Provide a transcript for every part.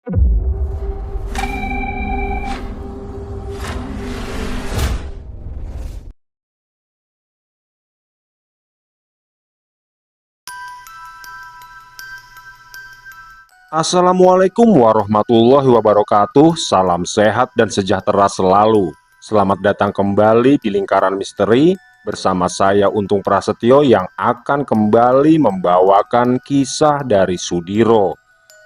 Assalamualaikum warahmatullahi wabarakatuh. Salam sehat dan sejahtera selalu. Selamat datang kembali di Lingkaran Misteri bersama saya Untung Prasetyo yang akan kembali membawakan kisah dari Sudiro,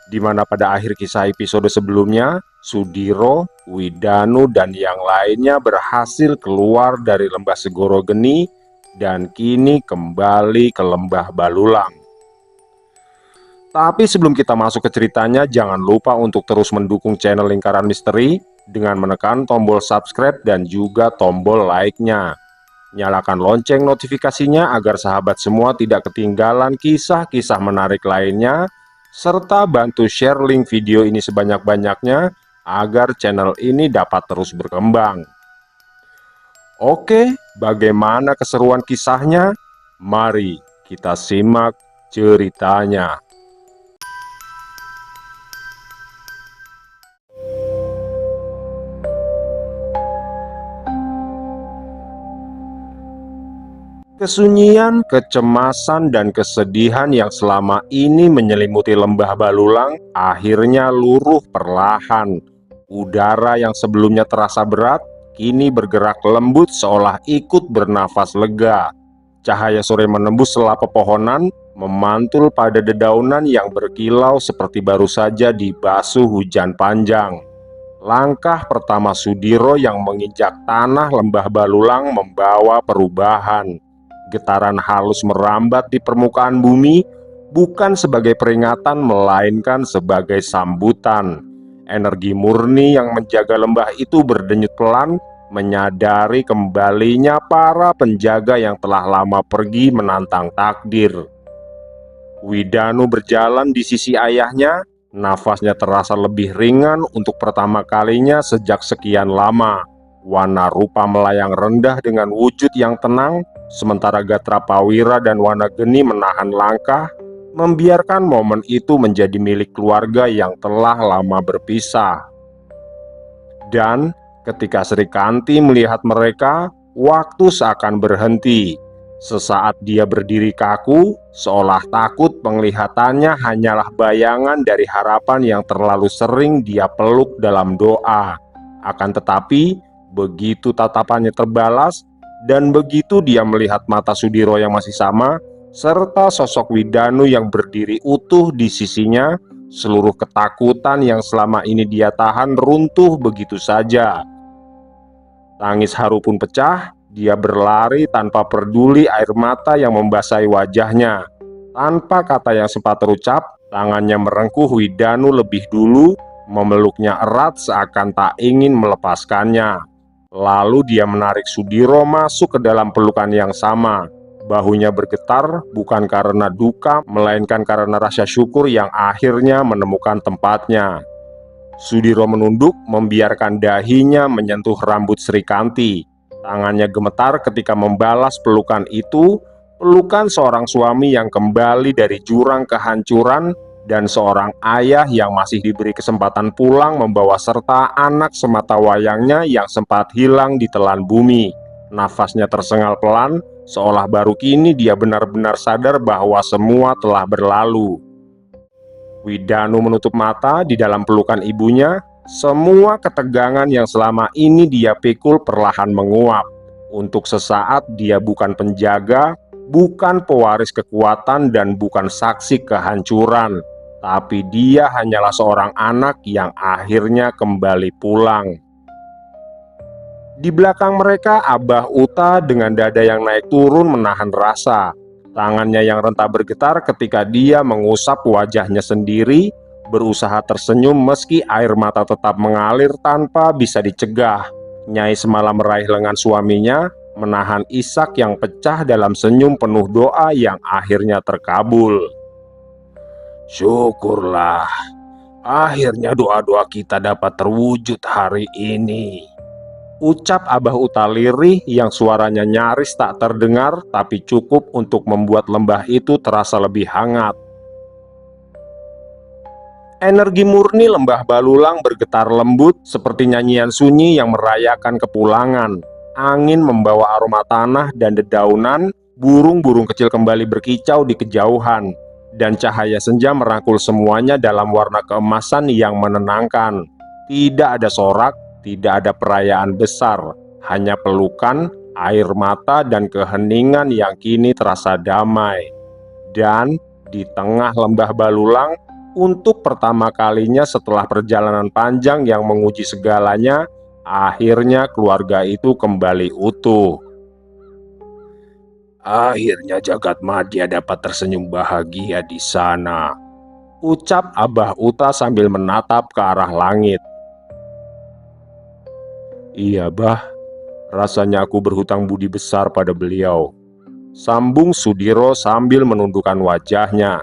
di mana pada akhir kisah episode sebelumnya Sudiro, Widanu, dan yang lainnya berhasil keluar dari lembah Segoro Geni dan kini kembali ke lembah Balulang. Tapi sebelum kita masuk ke ceritanya, jangan lupa untuk terus mendukung channel Lingkaran Misteri dengan menekan tombol subscribe dan juga tombol like-nya. Nyalakan lonceng notifikasinya agar sahabat semua tidak ketinggalan kisah-kisah menarik lainnya, serta bantu share link video ini sebanyak-banyaknya agar channel ini dapat terus berkembang. Oke, bagaimana keseruan kisahnya? Mari kita simak ceritanya. Kesunyian, kecemasan, dan kesedihan yang selama ini menyelimuti lembah Balulang akhirnya luruh perlahan. Udara yang sebelumnya terasa berat, kini bergerak lembut seolah ikut bernafas lega. Cahaya sore menembus sela pepohonan, memantul pada dedaunan yang berkilau seperti baru saja dibasuh hujan panjang. Langkah pertama Sudiro yang menginjak tanah lembah Balulang membawa perubahan. Getaran halus merambat di permukaan bumi, bukan sebagai peringatan melainkan sebagai sambutan. Energi murni yang menjaga lembah itu berdenyut pelan, menyadari kembalinya para penjaga yang telah lama pergi menantang takdir. Widanu berjalan di sisi ayahnya, nafasnya terasa lebih ringan untuk pertama kalinya sejak sekian lama. Wana rupa melayang rendah dengan wujud yang tenang, sementara Gatra Pawira dan Wana Geni menahan langkah, membiarkan momen itu menjadi milik keluarga yang telah lama berpisah. Dan ketika Sri Kanti melihat mereka, waktu seakan berhenti. Sesaat dia berdiri kaku, seolah takut penglihatannya hanyalah bayangan dari harapan yang terlalu sering dia peluk dalam doa. Akan tetapi, begitu tatapannya terbalas, dan begitu dia melihat mata Sudiro yang masih sama, serta sosok Widanu yang berdiri utuh di sisinya, seluruh ketakutan yang selama ini dia tahan runtuh begitu saja. Tangis haru pun pecah, dia berlari tanpa peduli air mata yang membasahi wajahnya. Tanpa kata yang sempat terucap, tangannya merengkuh Widanu lebih dulu, memeluknya erat seakan tak ingin melepaskannya. Lalu dia menarik Sudiro masuk ke dalam pelukan yang sama. Bahunya bergetar bukan karena duka, melainkan karena rasa syukur yang akhirnya menemukan tempatnya. Sudiro menunduk, membiarkan dahinya menyentuh rambut Sri Kanti. Tangannya gemetar ketika membalas pelukan itu, pelukan seorang suami yang kembali dari jurang kehancuran, dan seorang ayah yang masih diberi kesempatan pulang membawa serta anak semata wayangnya yang sempat hilang di telan bumi. Nafasnya tersengal pelan, seolah baru kini dia benar-benar sadar bahwa semua telah berlalu. Widanu menutup mata di dalam pelukan ibunya. Semua ketegangan yang selama ini dia pikul perlahan menguap. Untuk sesaat dia bukan penjaga, bukan pewaris kekuatan, dan bukan saksi kehancuran. Tapi dia hanyalah seorang anak yang akhirnya kembali pulang. Di belakang mereka, Abah Uta dengan dada yang naik turun menahan rasa. Tangannya yang renta bergetar ketika dia mengusap wajahnya sendiri, berusaha tersenyum meski air mata tetap mengalir tanpa bisa dicegah. Nyai semalam meraih lengan suaminya, menahan isak yang pecah dalam senyum penuh doa yang akhirnya terkabul. Syukurlah, akhirnya doa-doa kita dapat terwujud hari ini, ucap Abah Uta lirih yang suaranya nyaris tak terdengar tapi cukup untuk membuat lembah itu terasa lebih hangat. Energi murni lembah Balulang bergetar lembut seperti nyanyian sunyi yang merayakan kepulangan. Angin membawa aroma tanah dan dedaunan, burung-burung kecil kembali berkicau di kejauhan, dan cahaya senja merangkul semuanya dalam warna keemasan yang menenangkan. Tidak ada sorak, tidak ada perayaan besar, hanya pelukan, air mata, dan keheningan yang kini terasa damai. Dan di tengah lembah Balulang, untuk pertama kalinya setelah perjalanan panjang yang menguji segalanya, akhirnya keluarga itu kembali utuh. Akhirnya Jagat Madya dapat tersenyum bahagia di sana, ucap Abah Uta sambil menatap ke arah langit. Iya, Bah, rasanya aku berhutang budi besar pada beliau, sambung Sudiro sambil menundukkan wajahnya.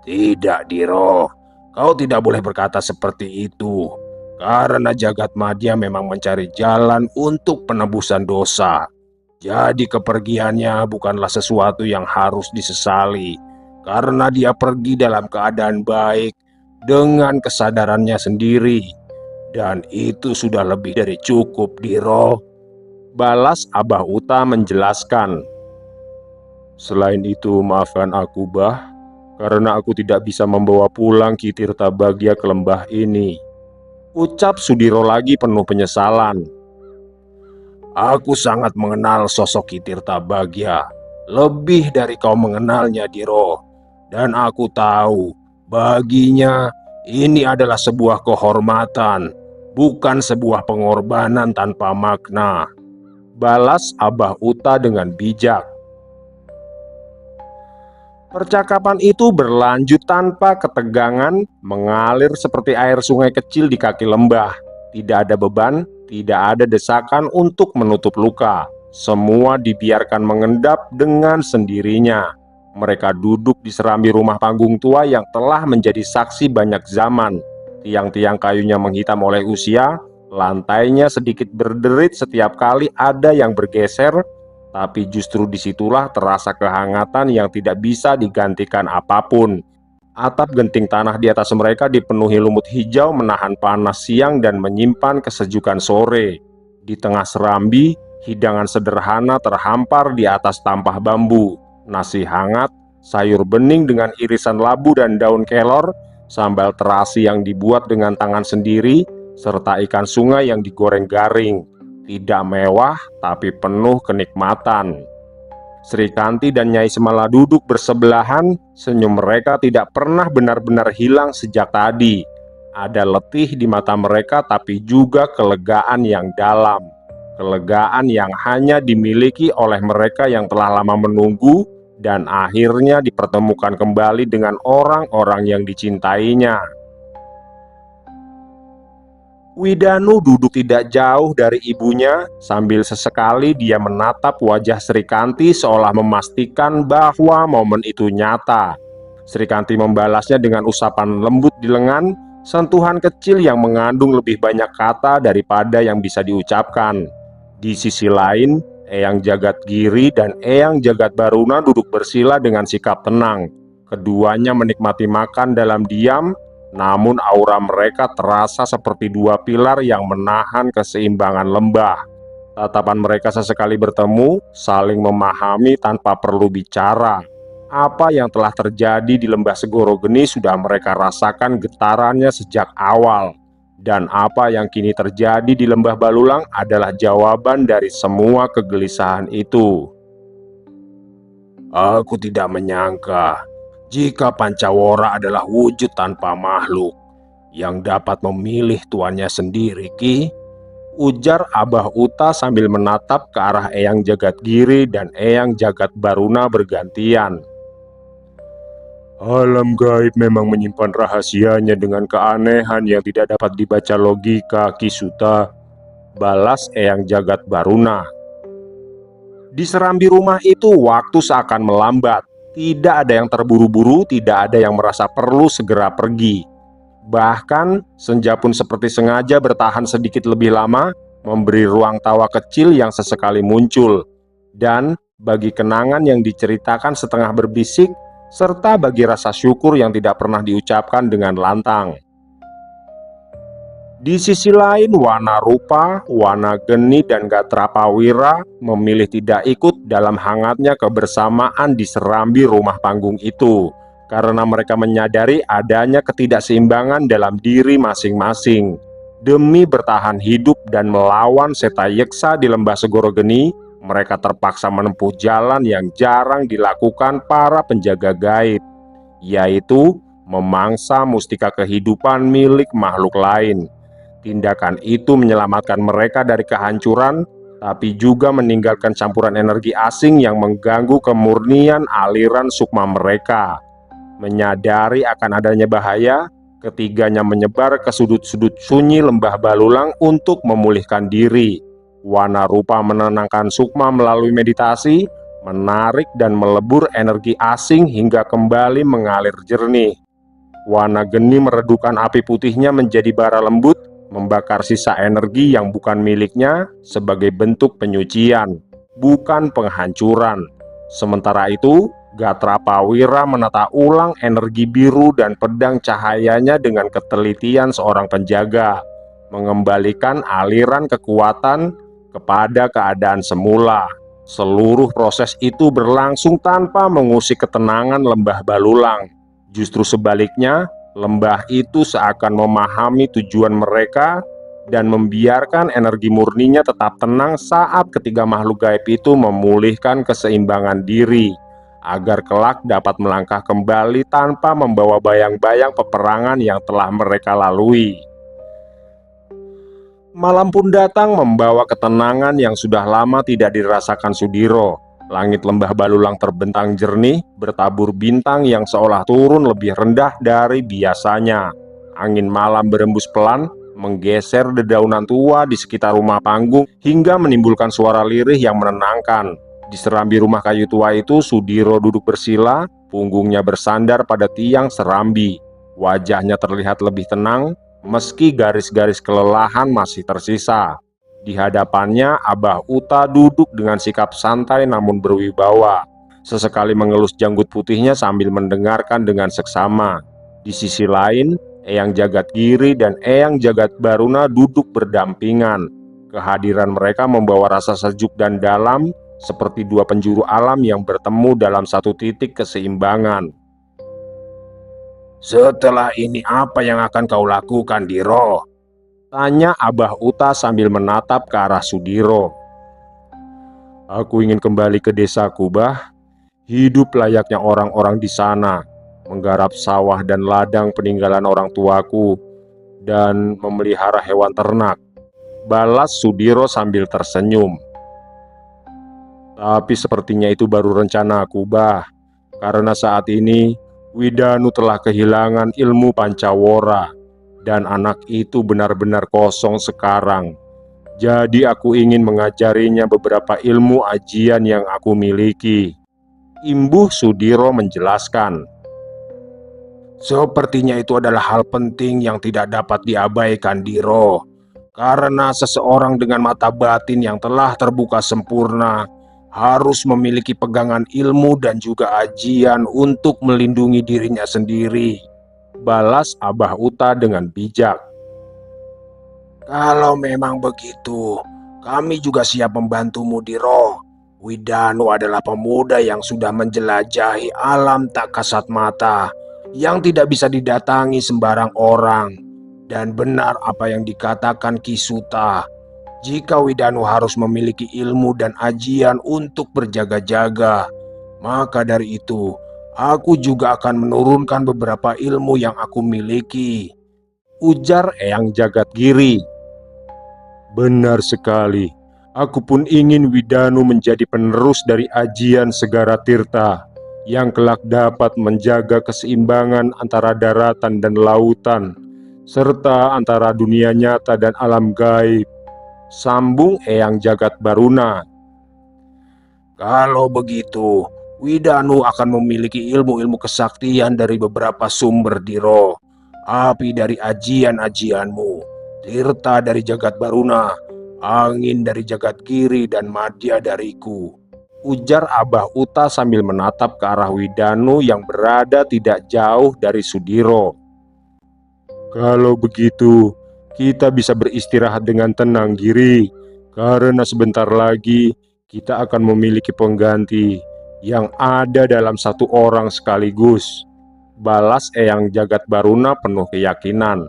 Tidak, Diro, kau tidak boleh berkata seperti itu, karena Jagat Madya memang mencari jalan untuk penebusan dosa. Jadi kepergiannya bukanlah sesuatu yang harus disesali, karena dia pergi dalam keadaan baik dengan kesadarannya sendiri. Dan itu sudah lebih dari cukup, Diro, balas Abah Uta menjelaskan. Selain itu, maafkan aku, Bah, karena aku tidak bisa membawa pulang Ki Tirtabagya ke lembah ini, ucap Sudiro lagi penuh penyesalan. Aku sangat mengenal sosok Ki Tirtabagya, lebih dari kau mengenalnya, Diro. Dan aku tahu, baginya ini adalah sebuah kehormatan, bukan sebuah pengorbanan tanpa makna, balas Abah Uta dengan bijak. Percakapan itu berlanjut tanpa ketegangan, mengalir seperti air sungai kecil di kaki lembah. Tidak ada beban, tidak ada desakan untuk menutup luka. Semua dibiarkan mengendap dengan sendirinya. Mereka duduk di serambi rumah panggung tua yang telah menjadi saksi banyak zaman. Tiang-tiang kayunya menghitam oleh usia, lantainya sedikit berderit setiap kali ada yang bergeser. Tapi justru disitulah terasa kehangatan yang tidak bisa digantikan apapun. Atap genting tanah di atas mereka dipenuhi lumut hijau menahan panas siang dan menyimpan kesejukan sore. Di tengah serambi, hidangan sederhana terhampar di atas tampah bambu. Nasi hangat, sayur bening dengan irisan labu dan daun kelor, sambal terasi yang dibuat dengan tangan sendiri, serta ikan sungai yang digoreng garing. Tidak mewah, tapi penuh kenikmatan. Sri Kanti dan Nyai Semala duduk bersebelahan, senyum mereka tidak pernah benar-benar hilang sejak tadi. Ada letih di mata mereka, tapi juga kelegaan yang dalam. Kelegaan yang hanya dimiliki oleh mereka yang telah lama menunggu, dan akhirnya dipertemukan kembali dengan orang-orang yang dicintainya. Widanu duduk tidak jauh dari ibunya, sambil sesekali dia menatap wajah Sri Kanti seolah memastikan bahwa momen itu nyata. Sri Kanti membalasnya dengan usapan lembut di lengan, sentuhan kecil yang mengandung lebih banyak kata daripada yang bisa diucapkan. Di sisi lain, Eyang Jagat Giri dan Eyang Jagat Baruna duduk bersila dengan sikap tenang. Keduanya menikmati makan dalam diam, namun aura mereka terasa seperti dua pilar yang menahan keseimbangan lembah. Tatapan mereka sesekali bertemu, saling memahami tanpa perlu bicara. Apa yang telah terjadi di lembah Segoro Geni sudah mereka rasakan getarannya sejak awal. Dan apa yang kini terjadi di lembah Balulang adalah jawaban dari semua kegelisahan itu. Aku tidak menyangka jika Pancawara adalah wujud tanpa makhluk yang dapat memilih tuannya sendiri, Ki, ujar Abah Uta sambil menatap ke arah Eyang Jagat Giri dan Eyang Jagat Baruna bergantian. Alam gaib memang menyimpan rahasianya dengan keanehan yang tidak dapat dibaca logika, Ki Suta, balas Eyang Jagat Baruna. Di serambi rumah itu waktu seakan melambat. Tidak ada yang terburu-buru, tidak ada yang merasa perlu segera pergi. Bahkan senja pun seperti sengaja bertahan sedikit lebih lama, memberi ruang tawa kecil yang sesekali muncul. Dan bagi kenangan yang diceritakan setengah berbisik, serta bagi rasa syukur yang tidak pernah diucapkan dengan lantang. Di sisi lain, Wanarupa, Wanageni, dan Gatrapawira memilih tidak ikut dalam hangatnya kebersamaan di serambi rumah panggung itu, karena mereka menyadari adanya ketidakseimbangan dalam diri masing-masing. Demi bertahan hidup dan melawan Setayeksa di lembah Segoro Geni, mereka terpaksa menempuh jalan yang jarang dilakukan para penjaga gaib, yaitu memangsa mustika kehidupan milik makhluk lain. Tindakan itu menyelamatkan mereka dari kehancuran, tapi juga meninggalkan campuran energi asing yang mengganggu kemurnian aliran sukma mereka. Menyadari akan adanya bahaya, ketiganya menyebar ke sudut-sudut sunyi lembah Balulang untuk memulihkan diri. Wanarupa menenangkan sukma melalui meditasi, menarik dan melebur energi asing hingga kembali mengalir jernih. Wanageni meredukan api putihnya menjadi bara lembut, membakar sisa energi yang bukan miliknya sebagai bentuk penyucian, bukan penghancuran. Sementara itu, Gatrapawira menata ulang energi biru dan pedang cahayanya dengan ketelitian seorang penjaga, mengembalikan aliran kekuatan kepada keadaan semula. Seluruh proses itu berlangsung tanpa mengusik ketenangan lembah Balulang. Justru sebaliknya, lembah itu seakan memahami tujuan mereka dan membiarkan energi murninya tetap tenang saat ketiga makhluk gaib itu memulihkan keseimbangan diri, agar kelak dapat melangkah kembali tanpa membawa bayang-bayang peperangan yang telah mereka lalui. Malam pun datang membawa ketenangan yang sudah lama tidak dirasakan Sudiro. Langit lembah Balulang terbentang jernih, bertabur bintang yang seolah turun lebih rendah dari biasanya. Angin malam berembus pelan, menggeser dedaunan tua di sekitar rumah panggung hingga menimbulkan suara lirih yang menenangkan. Di serambi rumah kayu tua itu, Sudiro duduk bersila, punggungnya bersandar pada tiang serambi. Wajahnya terlihat lebih tenang, meski garis-garis kelelahan masih tersisa. Di hadapannya, Abah Uta duduk dengan sikap santai namun berwibawa. Sesekali mengelus janggut putihnya sambil mendengarkan dengan seksama. Di sisi lain, Eyang Jagadgiri dan Eyang Jagatbaruna duduk berdampingan. Kehadiran mereka membawa rasa sejuk dan dalam, seperti dua penjuru alam yang bertemu dalam satu titik keseimbangan. "Setelah ini apa yang akan kau lakukan, Diro?" tanya Abah Uta sambil menatap ke arah Sudiro. "Aku ingin kembali ke desaku, Bah. Hidup layaknya orang-orang di sana, menggarap sawah dan ladang peninggalan orang tuaku, dan memelihara hewan ternak," balas Sudiro sambil tersenyum. "Tapi sepertinya itu baru rencanaku, Bah. Karena saat ini Widanu telah kehilangan ilmu Pancawara, dan anak itu benar-benar kosong sekarang. Jadi aku ingin mengajarinya beberapa ilmu ajian yang aku miliki," imbuh Sudiro menjelaskan. "Sepertinya itu adalah hal penting yang tidak dapat diabaikan, Diro. Karena seseorang dengan mata batin yang telah terbuka sempurna harus memiliki pegangan ilmu dan juga ajian untuk melindungi dirinya sendiri," balas Abah Uta dengan bijak. "Kalau memang begitu, kami juga siap membantumu, Diro. Widanu adalah pemuda yang sudah menjelajahi alam tak kasat mata, yang tidak bisa didatangi sembarang orang. Dan benar apa yang dikatakan Ki Suta, jika Widanu harus memiliki ilmu dan ajian untuk berjaga-jaga, maka dari itu aku juga akan menurunkan beberapa ilmu yang aku miliki," ujar Eyang Jagadgiri. "Benar sekali. Aku pun ingin Widanu menjadi penerus dari ajian Segara Tirta, yang kelak dapat menjaga keseimbangan antara daratan dan lautan, serta antara dunia nyata dan alam gaib," sambung Eyang Jagatbaruna. "Kalau begitu, Widanu akan memiliki ilmu-ilmu kesaktian dari beberapa sumber, Diro. Api dari ajian-ajianmu, Tirta dari Jagatbaruna, angin dari Jagadgiri, dan madya dariku. ujar Abah Uta sambil menatap ke arah Widanu yang berada tidak jauh dari Sudiro. "Kalau begitu, kita bisa beristirahat dengan tenang, Giri, karena sebentar lagi kita akan memiliki pengganti yang ada dalam satu orang sekaligus," balas Eyang Jagat Baruna penuh keyakinan.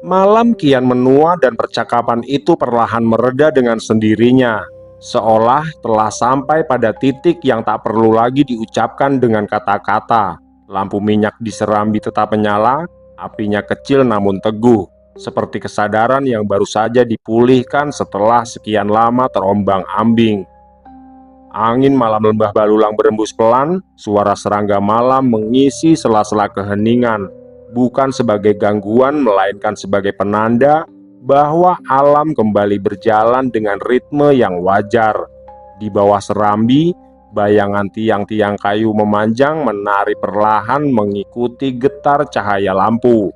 Malam kian menua dan percakapan itu perlahan mereda dengan sendirinya, seolah telah sampai pada titik yang tak perlu lagi diucapkan dengan kata-kata. Lampu minyak di serambi tetap menyala, apinya kecil namun teguh, seperti kesadaran yang baru saja dipulihkan setelah sekian lama terombang-ambing. Angin malam lembah Balulang berembus pelan, suara serangga malam mengisi sela-sela keheningan, bukan sebagai gangguan melainkan sebagai penanda bahwa alam kembali berjalan dengan ritme yang wajar. Di bawah serambi, bayangan tiang-tiang kayu memanjang menari perlahan mengikuti getar cahaya lampu.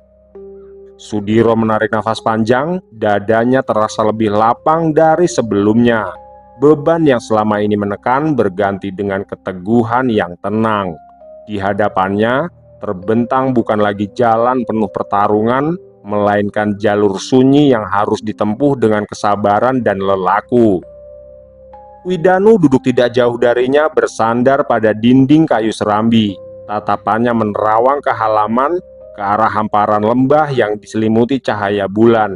Sudiro menarik nafas panjang, dadanya terasa lebih lapang dari sebelumnya. Beban yang selama ini menekan berganti dengan keteguhan yang tenang. Di hadapannya terbentang bukan lagi jalan penuh pertarungan, melainkan jalur sunyi yang harus ditempuh dengan kesabaran dan lelaku. Widanu duduk tidak jauh darinya, bersandar pada dinding kayu serambi. Tatapannya menerawang ke halaman, ke arah hamparan lembah yang diselimuti cahaya bulan.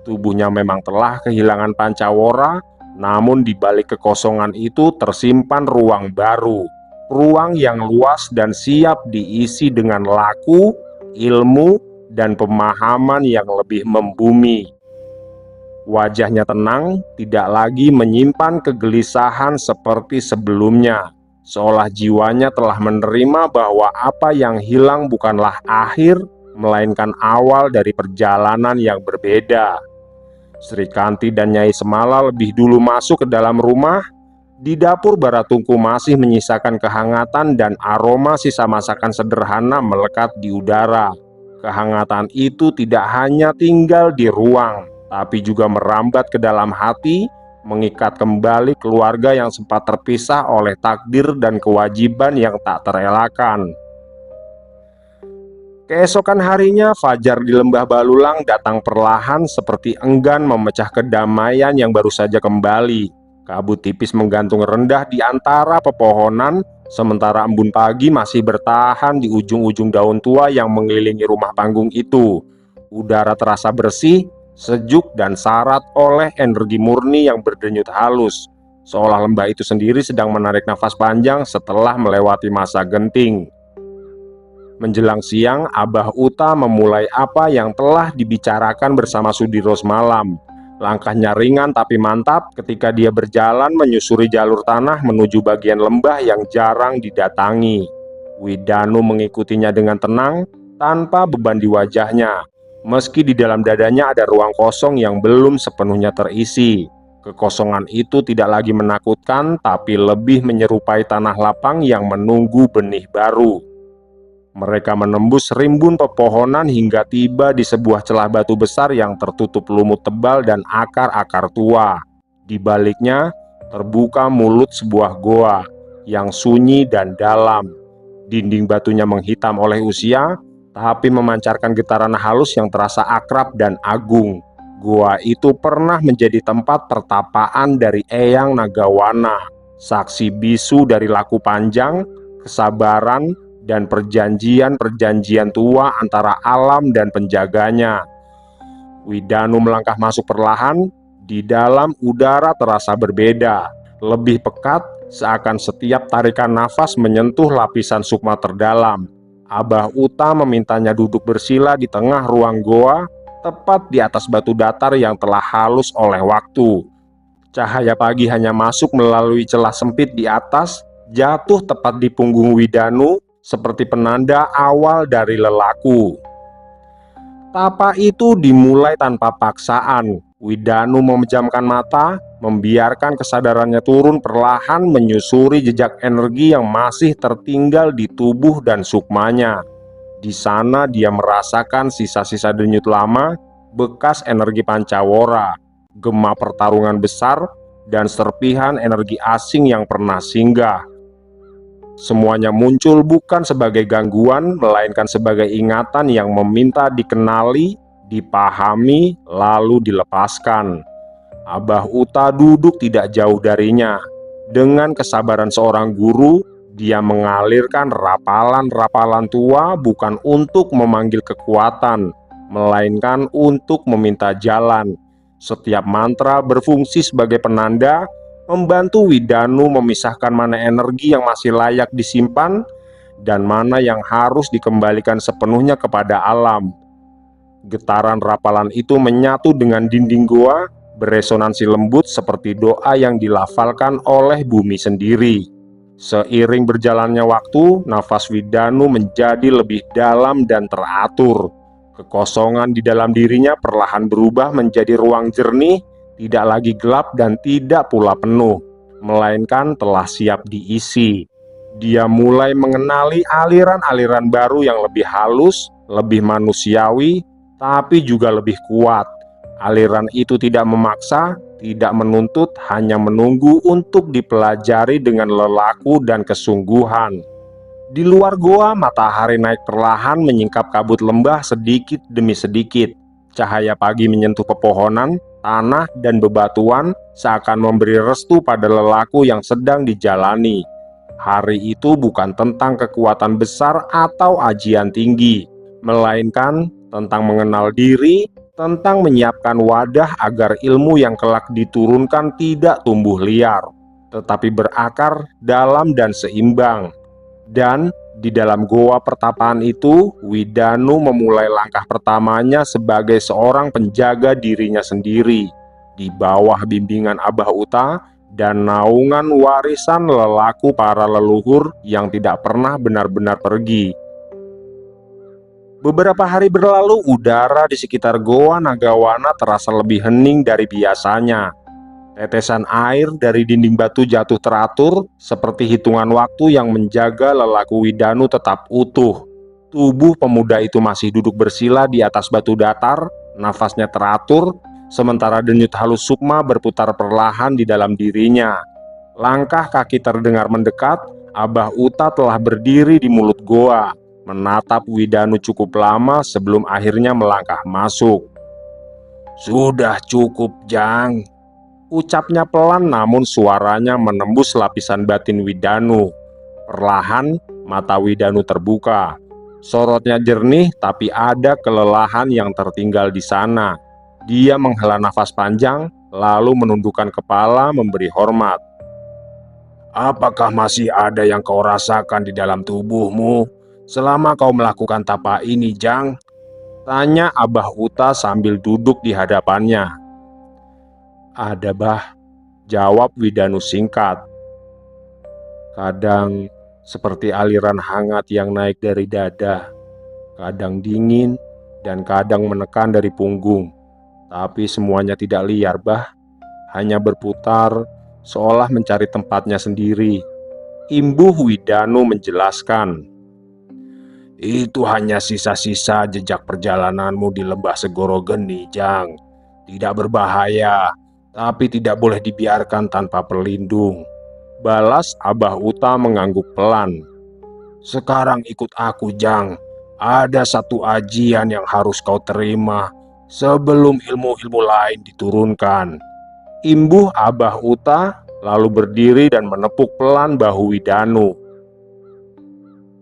Tubuhnya memang telah kehilangan pancawara, namun di balik kekosongan itu tersimpan ruang baru, ruang yang luas dan siap diisi dengan laku, ilmu, dan pemahaman yang lebih membumi. Wajahnya tenang, tidak lagi menyimpan kegelisahan seperti sebelumnya, seolah jiwanya telah menerima bahwa apa yang hilang bukanlah akhir, melainkan awal dari perjalanan yang berbeda. Sri Kanti dan Nyai Semala lebih dulu masuk ke dalam rumah. Di dapur Baratungku masih menyisakan kehangatan dan aroma sisa masakan sederhana melekat di udara. Kehangatan itu tidak hanya tinggal di ruang, tapi juga merambat ke dalam hati, mengikat kembali keluarga yang sempat terpisah oleh takdir dan kewajiban yang tak terelakkan. Keesokan harinya, fajar di lembah Balulang datang perlahan seperti enggan memecah kedamaian yang baru saja kembali. Kabut tipis menggantung rendah di antara pepohonan, sementara embun pagi masih bertahan di ujung-ujung daun tua yang mengelilingi rumah panggung itu. Udara terasa bersih, sejuk, dan syarat oleh energi murni yang berdenyut halus, seolah lembah itu sendiri sedang menarik nafas panjang setelah melewati masa genting. Menjelang siang, Abah Uta memulai apa yang telah dibicarakan bersama Sudiro semalam. Langkahnya ringan tapi mantap ketika dia berjalan menyusuri jalur tanah menuju bagian lembah yang jarang didatangi. Widanu mengikutinya dengan tenang, tanpa beban di wajahnya, meski di dalam dadanya ada ruang kosong yang belum sepenuhnya terisi. Kekosongan itu tidak lagi menakutkan, tapi lebih menyerupai tanah lapang yang menunggu benih baru. Mereka menembus rimbun pepohonan hingga tiba di sebuah celah batu besar yang tertutup lumut tebal dan akar-akar tua. Di baliknya terbuka mulut sebuah goa yang sunyi dan dalam. Dinding batunya menghitam oleh usia, tapi memancarkan getaran halus yang terasa akrab dan agung. Goa itu pernah menjadi tempat pertapaan dari Eyang Nagawana, saksi bisu dari laku panjang, kesabaran, dan perjanjian-perjanjian tua antara alam dan penjaganya. Widanu melangkah masuk perlahan. Di dalam udara terasa berbeda, lebih pekat, seakan setiap tarikan nafas menyentuh lapisan sukma terdalam. Abah Uta memintanya duduk bersila di tengah ruang goa, tepat di atas batu datar yang telah halus oleh waktu. Cahaya pagi hanya masuk melalui celah sempit di atas, jatuh tepat di punggung Widanu, seperti penanda awal dari lelaku. Tapa itu dimulai tanpa paksaan. Widanu memejamkan mata, membiarkan kesadarannya turun perlahan menyusuri jejak energi yang masih tertinggal di tubuh dan sukmanya. Di sana dia merasakan sisa-sisa denyut lama, bekas energi pancawara, gema pertarungan besar, dan serpihan energi asing yang pernah singgah. Semuanya muncul bukan sebagai gangguan, melainkan sebagai ingatan yang meminta dikenali, dipahami, lalu dilepaskan. Abah Uta duduk tidak jauh darinya. Dengan kesabaran seorang guru, dia mengalirkan rapalan-rapalan tua bukan untuk memanggil kekuatan, melainkan untuk meminta jalan. Setiap mantra berfungsi sebagai penanda, membantu Widanu memisahkan mana energi yang masih layak disimpan dan mana yang harus dikembalikan sepenuhnya kepada alam. Getaran rapalan itu menyatu dengan dinding goa, beresonansi lembut seperti doa yang dilafalkan oleh bumi sendiri. Seiring berjalannya waktu, nafas Widanu menjadi lebih dalam dan teratur. Kekosongan di dalam dirinya perlahan berubah menjadi ruang jernih, tidak lagi gelap dan tidak pula penuh, melainkan telah siap diisi. Dia mulai mengenali aliran-aliran baru yang lebih halus, lebih manusiawi, tapi juga lebih kuat. Aliran itu tidak memaksa, tidak menuntut, hanya menunggu untuk dipelajari dengan lelaku dan kesungguhan. Di luar goa, matahari naik perlahan menyingkap kabut lembah sedikit demi sedikit. Cahaya pagi menyentuh pepohonan, tanah, dan bebatuan, seakan memberi restu pada lelaku yang sedang dijalani. Hari itu bukan tentang kekuatan besar atau ajian tinggi, melainkan tentang mengenal diri, tentang menyiapkan wadah agar ilmu yang kelak diturunkan tidak tumbuh liar, tetapi berakar dalam dan seimbang. Dan di dalam goa pertapaan itu, Widanu memulai langkah pertamanya sebagai seorang penjaga dirinya sendiri, di bawah bimbingan Abah Uta dan naungan warisan lelaku para leluhur yang tidak pernah benar-benar pergi. Beberapa hari berlalu, udara di sekitar Goa Nagawana terasa lebih hening dari biasanya. Tetesan air dari dinding batu jatuh teratur, seperti hitungan waktu yang menjaga lelaku Widanu tetap utuh. Tubuh pemuda itu masih duduk bersila di atas batu datar, nafasnya teratur, sementara denyut halus sukma berputar perlahan di dalam dirinya. Langkah kaki terdengar mendekat. Abah Uta telah berdiri di mulut goa, menatap Widanu cukup lama sebelum akhirnya melangkah masuk. "Sudah cukup, Jang," ucapnya pelan namun suaranya menembus lapisan batin Widanu. Perlahan, mata Widanu terbuka. Sorotnya jernih, tapi ada kelelahan yang tertinggal di sana. Dia menghela nafas panjang, lalu menundukkan kepala memberi hormat. "Apakah masih ada yang kau rasakan di dalam tubuhmu selama kau melakukan tapa ini, Jang?" tanya Abah Uta sambil duduk di hadapannya. "Ada, Bah," jawab Widanu singkat. "Kadang seperti aliran hangat yang naik dari dada, kadang dingin, dan kadang menekan dari punggung. Tapi semuanya tidak liar, Bah, hanya berputar seolah mencari tempatnya sendiri," imbuh Widanu menjelaskan. "Itu hanya sisa-sisa jejak perjalananmu di lembah Segoro Geni, Jang. Tidak berbahaya, tapi tidak boleh dibiarkan tanpa pelindung," balas Abah Uta mengangguk pelan. "Sekarang ikut aku, Jang. Ada satu ajian yang harus kau terima sebelum ilmu-ilmu lain diturunkan," imbuh Abah Uta, lalu berdiri dan menepuk pelan bahu Widanu.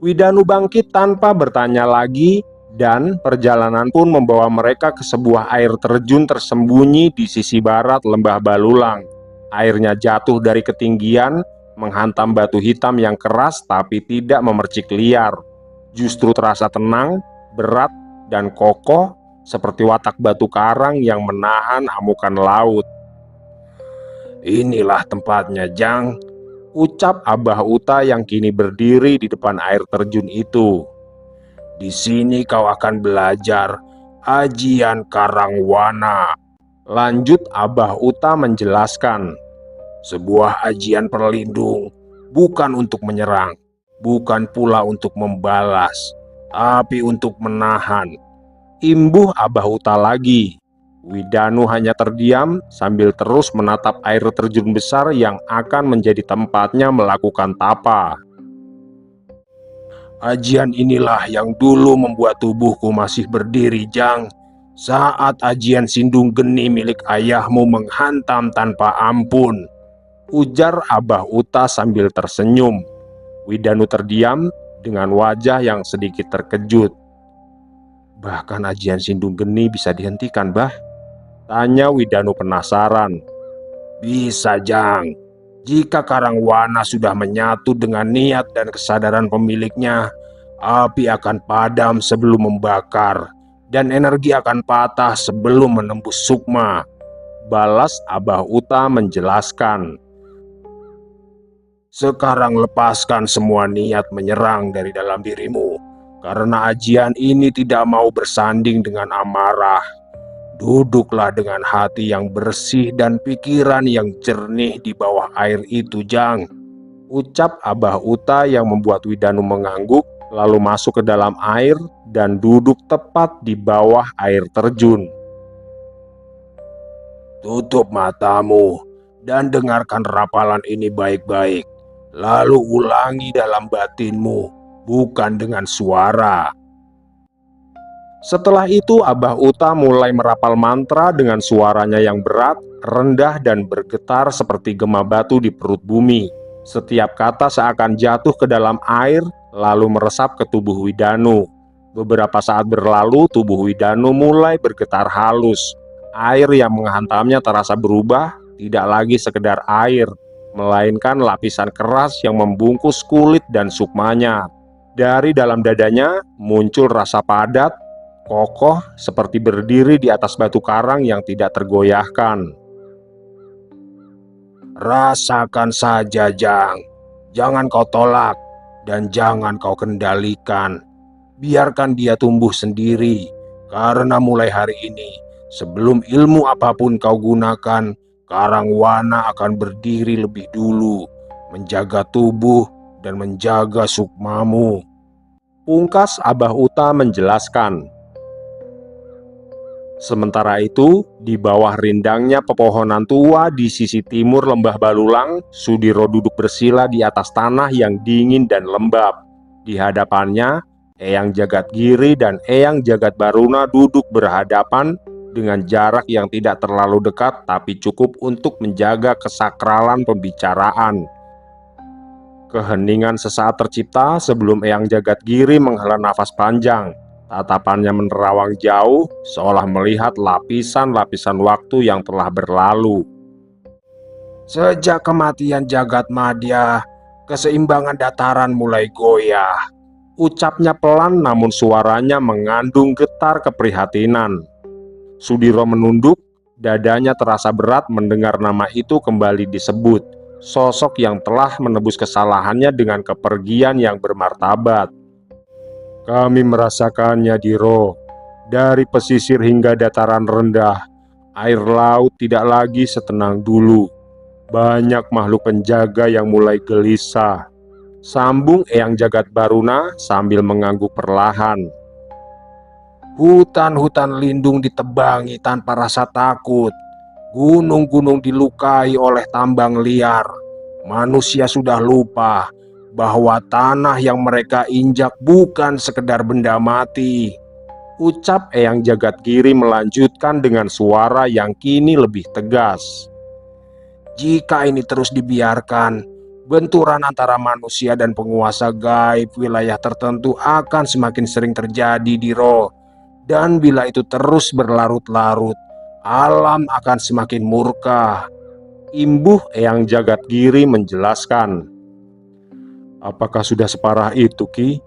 Widanu bangkit tanpa bertanya lagi, dan perjalanan pun membawa mereka ke sebuah air terjun tersembunyi di sisi barat lembah Balulang. Airnya jatuh dari ketinggian, menghantam batu hitam yang keras tapi tidak memercik liar. Justru terasa tenang, berat, dan kokoh, seperti watak batu karang yang menahan amukan laut. "Inilah tempatnya, Jang," ucap Abah Uta yang kini berdiri di depan air terjun itu. "Di sini kau akan belajar ajian Karangwana," lanjut Abah Uta menjelaskan. "Sebuah ajian perlindung, bukan untuk menyerang, bukan pula untuk membalas, tapi untuk menahan," imbuh Abah Uta lagi. Widanu hanya terdiam sambil terus menatap air terjun besar yang akan menjadi tempatnya melakukan tapa. Ajian inilah yang dulu membuat tubuhku masih berdiri, Jang. Saat ajian Sindung Geni milik ayahmu menghantam tanpa ampun, ujar Abah Uta sambil tersenyum. Widanu terdiam dengan wajah yang sedikit terkejut. Bahkan ajian Sindung Geni bisa dihentikan, Bah? Tanya Widanu penasaran. Bisa, Jang. Jika Karangwana sudah menyatu dengan niat dan kesadaran pemiliknya, api akan padam sebelum membakar, dan energi akan patah sebelum menembus sukma. Balas Abah Uta menjelaskan. Sekarang lepaskan semua niat menyerang dari dalam dirimu, karena ajian ini tidak mau bersanding dengan amarah. Duduklah dengan hati yang bersih dan pikiran yang jernih di bawah air itu, Jang. Ucap Abah Uta yang membuat Widanu mengangguk, lalu masuk ke dalam air dan duduk tepat di bawah air terjun. Tutup matamu dan dengarkan rapalan ini baik-baik. Lalu ulangi dalam batinmu, bukan dengan suara. Setelah itu Abah Uta mulai merapal mantra dengan suaranya yang berat, rendah dan bergetar seperti gema batu di perut bumi. Setiap kata seakan jatuh ke dalam air lalu meresap ke tubuh Widanu. Beberapa saat berlalu tubuh Widanu mulai bergetar halus. Air yang menghantamnya terasa berubah, tidak lagi sekedar air, melainkan lapisan keras yang membungkus kulit dan sukmanya. Dari dalam dadanya muncul rasa padat, kokoh seperti berdiri di atas batu karang yang tidak tergoyahkan. Rasakan saja, Jang. Jangan kau tolak dan jangan kau kendalikan. Biarkan dia tumbuh sendiri, karena mulai hari ini, sebelum ilmu apapun kau gunakan, Karangwana akan berdiri lebih dulu, menjaga tubuh dan menjaga sukmamu. Pungkas Abah Uta menjelaskan. Sementara itu, di bawah rindangnya pepohonan tua di sisi timur lembah Balulang, Sudiro duduk bersila di atas tanah yang dingin dan lembab. Di hadapannya, Eyang Jagadgiri dan Eyang Jagadbaruna duduk berhadapan dengan jarak yang tidak terlalu dekat tapi cukup untuk menjaga kesakralan pembicaraan. Keheningan sesaat tercipta sebelum Eyang Jagadgiri menghela nafas panjang. Tatapannya menerawang jauh, seolah melihat lapisan-lapisan waktu yang telah berlalu. Sejak kematian Jagadmadya, keseimbangan dataran mulai goyah. Ucapnya pelan namun suaranya mengandung getar keprihatinan. Sudiro menunduk, dadanya terasa berat mendengar nama itu kembali disebut. Sosok yang telah menebus kesalahannya dengan kepergian yang bermartabat. Kami merasakannya, Diro. Dari pesisir hingga dataran rendah, air laut tidak lagi setenang dulu. Banyak makhluk penjaga yang mulai gelisah. Sambung Eyang Jagadbaruna sambil mengangguk perlahan. Hutan-hutan lindung ditebangi tanpa rasa takut. Gunung-gunung dilukai oleh tambang liar. Manusia sudah lupa bahwa tanah yang mereka injak bukan sekedar benda mati. Ucap Eyang Jagadgiri melanjutkan dengan suara yang kini lebih tegas. Jika ini terus dibiarkan, benturan antara manusia dan penguasa gaib wilayah tertentu akan semakin sering terjadi, Diro. Dan bila itu terus berlarut-larut, alam akan semakin murka. Imbuh Eyang Jagadgiri menjelaskan. Apakah sudah separah itu, Ki?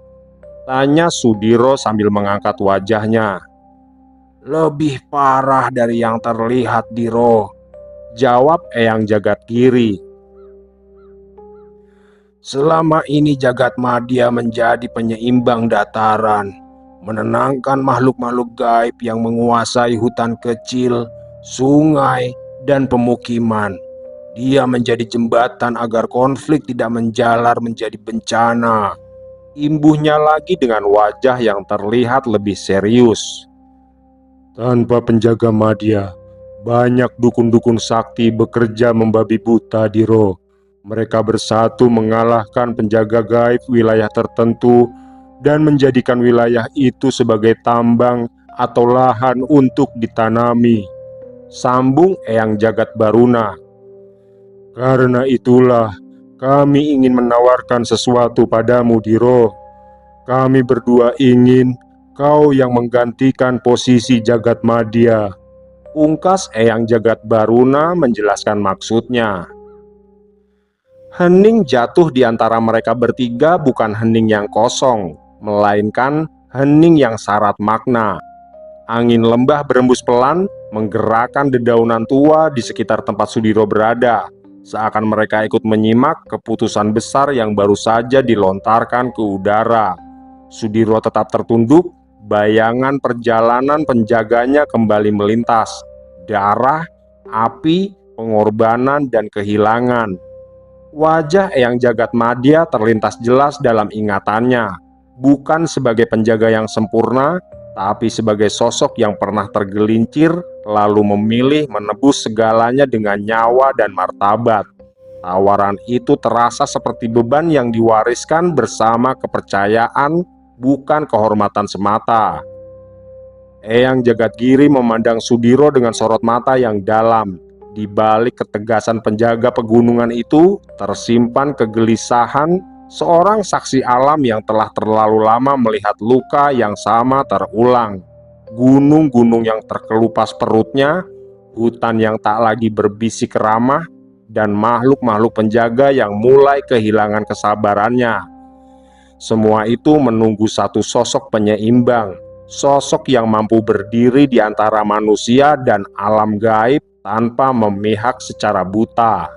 Tanya Sudiro sambil mengangkat wajahnya. Lebih parah dari yang terlihat, Diro. Jawab Eyang Jagadgiri. Selama ini Jagadmadya menjadi penyeimbang dataran, menenangkan makhluk-makhluk gaib yang menguasai hutan kecil, sungai, dan pemukiman. Dia menjadi jembatan agar konflik tidak menjalar menjadi bencana. Imbuhnya lagi dengan wajah yang terlihat lebih serius. Tanpa penjaga madya, banyak dukun-dukun sakti bekerja membabi buta, Diro. Mereka bersatu mengalahkan penjaga gaib wilayah tertentu dan menjadikan wilayah itu sebagai tambang atau lahan untuk ditanami. Sambung Eyang Jagat Baruna. Karena itulah kami ingin menawarkan sesuatu padamu, Diro. Kami berdua ingin kau yang menggantikan posisi Jagat Madya. Ungkas Eyang Jagat Baruna menjelaskan maksudnya. Hening jatuh di antara mereka bertiga bukan hening yang kosong, melainkan hening yang syarat makna. Angin lembah berembus pelan, menggerakkan dedaunan tua di sekitar tempat Sudiro berada, seakan mereka ikut menyimak keputusan besar yang baru saja dilontarkan ke udara. Sudiro tetap tertunduk, bayangan perjalanan penjaganya kembali melintas. Darah, api, pengorbanan, dan kehilangan. Wajah Eyang Jagat Madya terlintas jelas dalam ingatannya, bukan sebagai penjaga yang sempurna, tapi sebagai sosok yang pernah tergelincir, lalu memilih menebus segalanya dengan nyawa dan martabat. Tawaran itu terasa seperti beban yang diwariskan bersama kepercayaan, bukan kehormatan semata. Eyang Jagatgiri memandang Sudiro dengan sorot mata yang dalam. Di balik ketegasan penjaga pegunungan itu, tersimpan kegelisahan seorang saksi alam yang telah terlalu lama melihat luka yang sama terulang. Gunung-gunung yang terkelupas perutnya, hutan yang tak lagi berbisik ramah, dan makhluk-makhluk penjaga yang mulai kehilangan kesabarannya. Semua itu menunggu satu sosok penyeimbang, sosok yang mampu berdiri di antara manusia dan alam gaib tanpa memihak secara buta.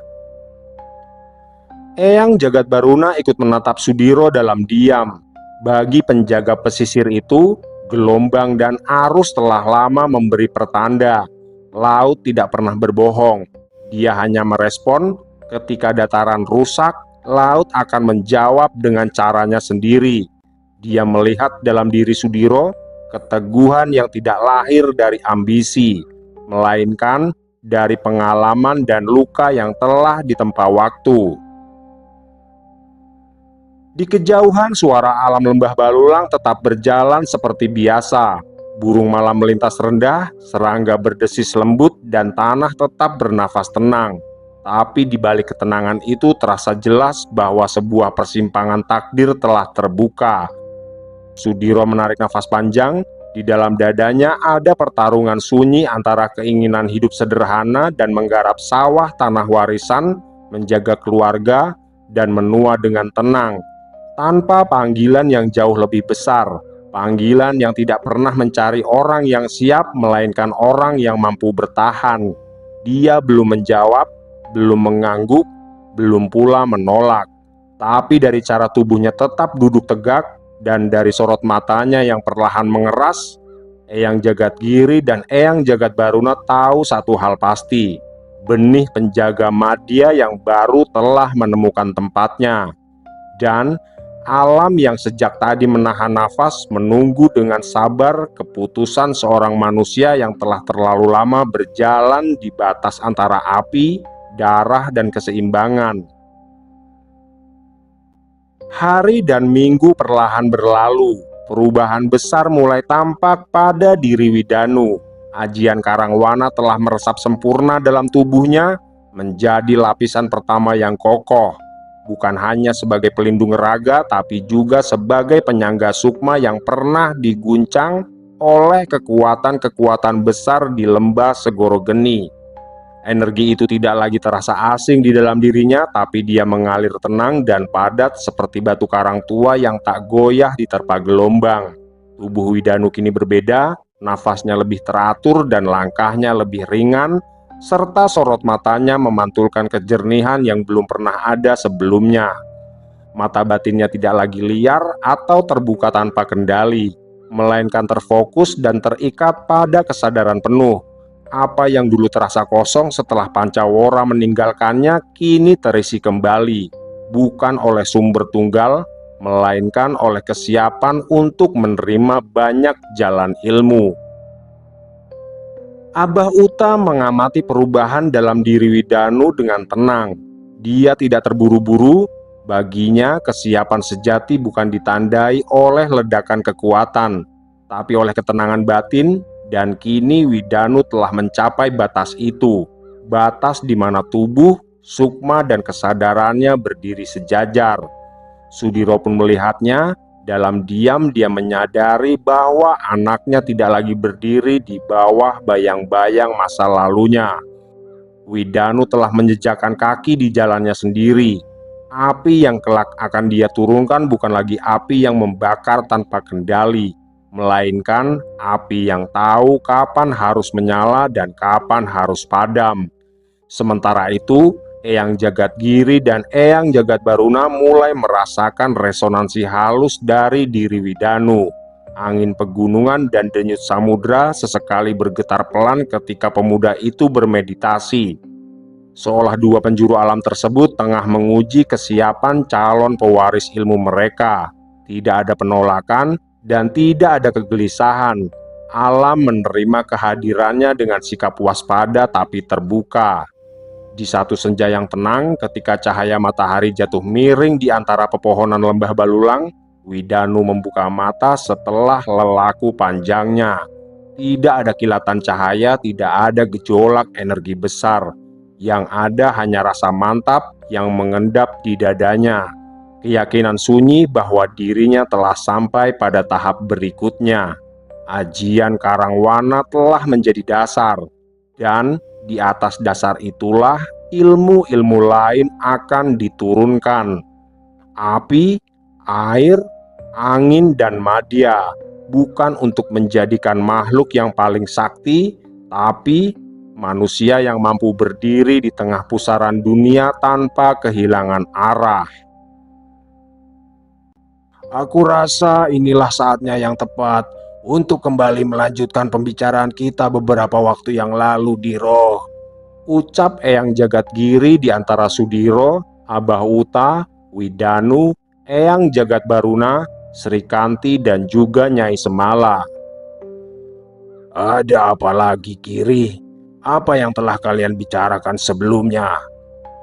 Eyang Jagat Baruna ikut menatap Sudiro dalam diam. Bagi penjaga pesisir itu, gelombang dan arus telah lama memberi pertanda. Laut tidak pernah berbohong. Dia hanya merespon ketika dataran rusak, laut akan menjawab dengan caranya sendiri. Dia melihat dalam diri Sudiro keteguhan yang tidak lahir dari ambisi, melainkan dari pengalaman dan luka yang telah ditempa waktu. Di kejauhan, suara alam lembah Balulang tetap berjalan seperti biasa. Burung malam melintas rendah, serangga berdesis lembut, dan tanah tetap bernafas tenang. Tapi di balik ketenangan itu terasa jelas bahwa sebuah persimpangan takdir telah terbuka. Sudiro menarik nafas panjang. Di dalam dadanya ada pertarungan sunyi antara keinginan hidup sederhana dan menggarap sawah tanah warisan, menjaga keluarga, dan menua dengan tenang, tanpa panggilan yang jauh lebih besar, panggilan yang tidak pernah mencari orang yang siap, melainkan orang yang mampu bertahan. Dia belum menjawab, belum mengangguk, belum pula menolak, tapi dari cara tubuhnya tetap duduk tegak, dan dari sorot matanya yang perlahan mengeras, Eyang Jagatgiri dan Eyang Jagat Baruna tahu satu hal pasti: benih penjaga madya yang baru telah menemukan tempatnya. Dan alam yang sejak tadi menahan nafas menunggu dengan sabar keputusan seorang manusia yang telah terlalu lama berjalan di batas antara api, darah, dan keseimbangan. Hari dan minggu perlahan berlalu. Perubahan besar mulai tampak pada diri Widanu. Ajian Karangwana telah meresap sempurna dalam tubuhnya, menjadi lapisan pertama yang kokoh. Bukan hanya sebagai pelindung raga, tapi juga sebagai penyangga sukma yang pernah diguncang oleh kekuatan-kekuatan besar di lembah Segoro Geni. Energi itu tidak lagi terasa asing di dalam dirinya, tapi dia mengalir tenang dan padat seperti batu karang tua yang tak goyah diterpa gelombang. Tubuh Widanu kini berbeda, nafasnya lebih teratur dan langkahnya lebih ringan, serta sorot matanya memantulkan kejernihan yang belum pernah ada sebelumnya. Mata batinnya tidak lagi liar atau terbuka tanpa kendali, melainkan terfokus dan terikat pada kesadaran penuh. Apa yang dulu terasa kosong setelah Pancawara meninggalkannya kini terisi kembali, bukan oleh sumber tunggal, melainkan oleh kesiapan untuk menerima banyak jalan ilmu. Abah Uta mengamati perubahan dalam diri Widanu dengan tenang. Dia tidak terburu-buru. Baginya, kesiapan sejati bukan ditandai oleh ledakan kekuatan, tapi oleh ketenangan batin. Dan kini Widanu telah mencapai batas itu, batas di mana tubuh, sukma, dan kesadarannya berdiri sejajar. Sudiro pun melihatnya. Dalam diam dia menyadari bahwa anaknya tidak lagi berdiri di bawah bayang-bayang masa lalunya. Widanu telah menjejakkan kaki di jalannya sendiri. Api yang kelak akan dia turunkan bukan lagi api yang membakar tanpa kendali, melainkan api yang tahu kapan harus menyala dan kapan harus padam. Sementara itu, Eyang Jagadgiri dan Eyang Jagadbaruna mulai merasakan resonansi halus dari diri Widanu. Angin pegunungan dan denyut samudra sesekali bergetar pelan ketika pemuda itu bermeditasi. Seolah dua penjuru alam tersebut tengah menguji kesiapan calon pewaris ilmu mereka. Tidak ada penolakan dan tidak ada kegelisahan. Alam menerima kehadirannya dengan sikap waspada tapi terbuka. Di satu senja yang tenang, ketika cahaya matahari jatuh miring di antara pepohonan lembah Balulang, Widanu membuka mata setelah lelaku panjangnya. Tidak ada kilatan cahaya, tidak ada gejolak energi besar. Yang ada hanya rasa mantap yang mengendap di dadanya. Keyakinan sunyi bahwa dirinya telah sampai pada tahap berikutnya. Ajian Karangwana telah menjadi dasar. Dan di atas dasar itulah ilmu-ilmu lain akan diturunkan. Api, air, angin, dan madya bukan untuk menjadikan makhluk yang paling sakti, tapi manusia yang mampu berdiri di tengah pusaran dunia tanpa kehilangan arah. Aku rasa inilah saatnya yang tepat untuk kembali melanjutkan pembicaraan kita beberapa waktu yang lalu, Diro. Ucap Eyang Jagadgiri di antara Sudiro, Abah Uta, Widanu, Eyang Jagadbaruna, Sri Kanti, dan juga Nyai Semala. Ada apa lagi, Giri? Apa yang telah kalian bicarakan sebelumnya?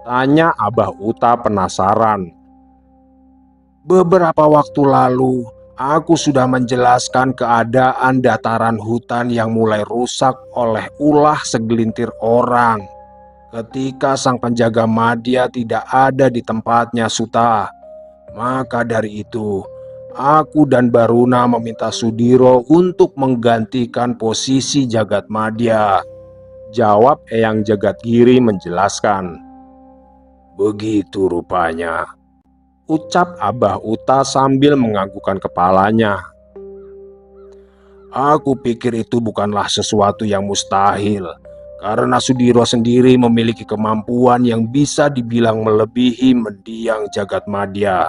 Tanya Abah Uta penasaran. Beberapa waktu lalu, aku sudah menjelaskan keadaan dataran hutan yang mulai rusak oleh ulah segelintir orang. Ketika sang penjaga madya tidak ada di tempatnya, Suta. Maka dari itu, aku dan Baruna meminta Sudiro untuk menggantikan posisi Jagat Madya. Jawab Eyang Jagadgiri menjelaskan. Begitu rupanya. Ucap Abah Uta sambil menganggukkan kepalanya. Aku pikir itu bukanlah sesuatu yang mustahil, karena Sudiro sendiri memiliki kemampuan yang bisa dibilang melebihi mendiang Jagat Madya.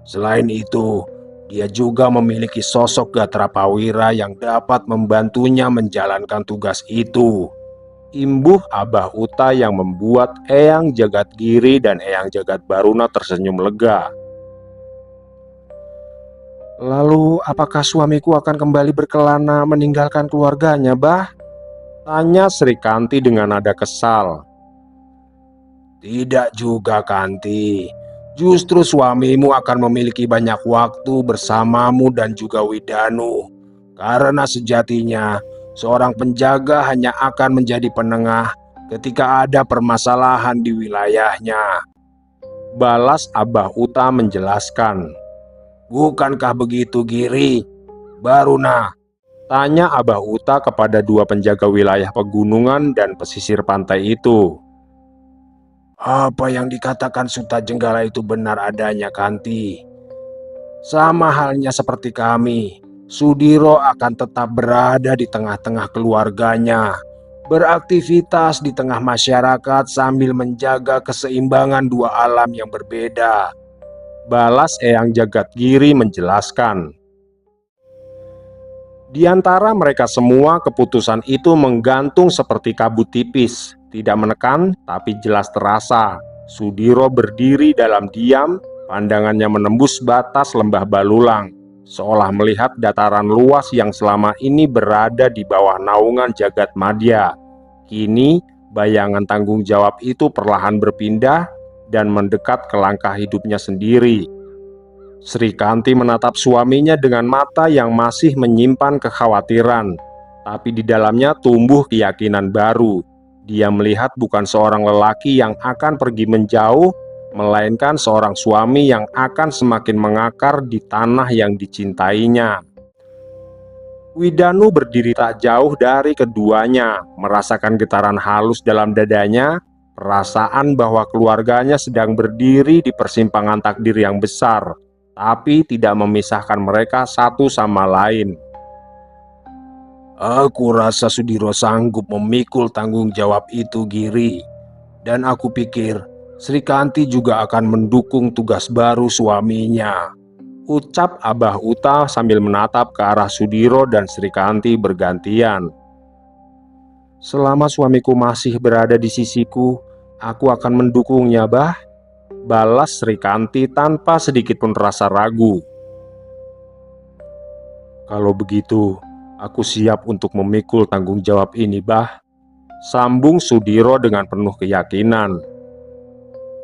Selain itu, dia juga memiliki sosok Gatra Pawira yang dapat membantunya menjalankan tugas itu. Imbuh Abah Uta yang membuat Eyang Jagadgiri dan Eyang Jagadbaruna tersenyum lega. Lalu apakah suamiku akan kembali berkelana meninggalkan keluarganya, Bah? Tanya Sri Kanti dengan nada kesal. Tidak juga, Kanti. Justru suamimu akan memiliki banyak waktu bersamamu dan juga Widanu. Karena sejatinya seorang penjaga hanya akan menjadi penengah ketika ada permasalahan di wilayahnya. Balas Abah Uta menjelaskan. Bukankah begitu, Giri? Baruna, tanya Abah Uta kepada dua penjaga wilayah pegunungan dan pesisir pantai itu. Apa yang dikatakan Suta Jenggala itu benar adanya, Kanti. Sama halnya seperti kami, Sudiro akan tetap berada di tengah-tengah keluarganya, beraktivitas di tengah masyarakat sambil menjaga keseimbangan dua alam yang berbeda. Balas Eyang Jagadgiri menjelaskan. Di antara mereka semua, keputusan itu menggantung seperti kabut tipis, tidak menekan tapi jelas terasa. Sudiro berdiri dalam diam, pandangannya menembus batas lembah Balulang. seolah melihat dataran luas yang selama ini berada di bawah naungan jagat madya. Kini, bayangan tanggung jawab itu perlahan berpindah dan mendekat ke langkah hidupnya sendiri. Sri Kanti menatap suaminya dengan mata yang masih menyimpan kekhawatiran, tapi di dalamnya tumbuh keyakinan baru. Dia melihat bukan seorang lelaki yang akan pergi menjauh, melainkan seorang suami yang akan semakin mengakar di tanah yang dicintainya. Widanu berdiri tak jauh dari keduanya, merasakan getaran halus dalam dadanya, perasaan bahwa keluarganya sedang berdiri di persimpangan takdir yang besar, tapi tidak memisahkan mereka satu sama lain. Aku rasa Sudiro sanggup memikul tanggung jawab itu, Giri. Dan aku pikir Sri Kanti juga akan mendukung tugas baru suaminya, ucap Abah Uta sambil menatap ke arah Sudiro dan Sri Kanti bergantian. Selama suamiku masih berada di sisiku, aku akan mendukungnya, Bah, balas Sri Kanti tanpa sedikit pun rasa ragu. Kalau begitu, aku siap untuk memikul tanggung jawab ini, Bah, sambung Sudiro dengan penuh keyakinan.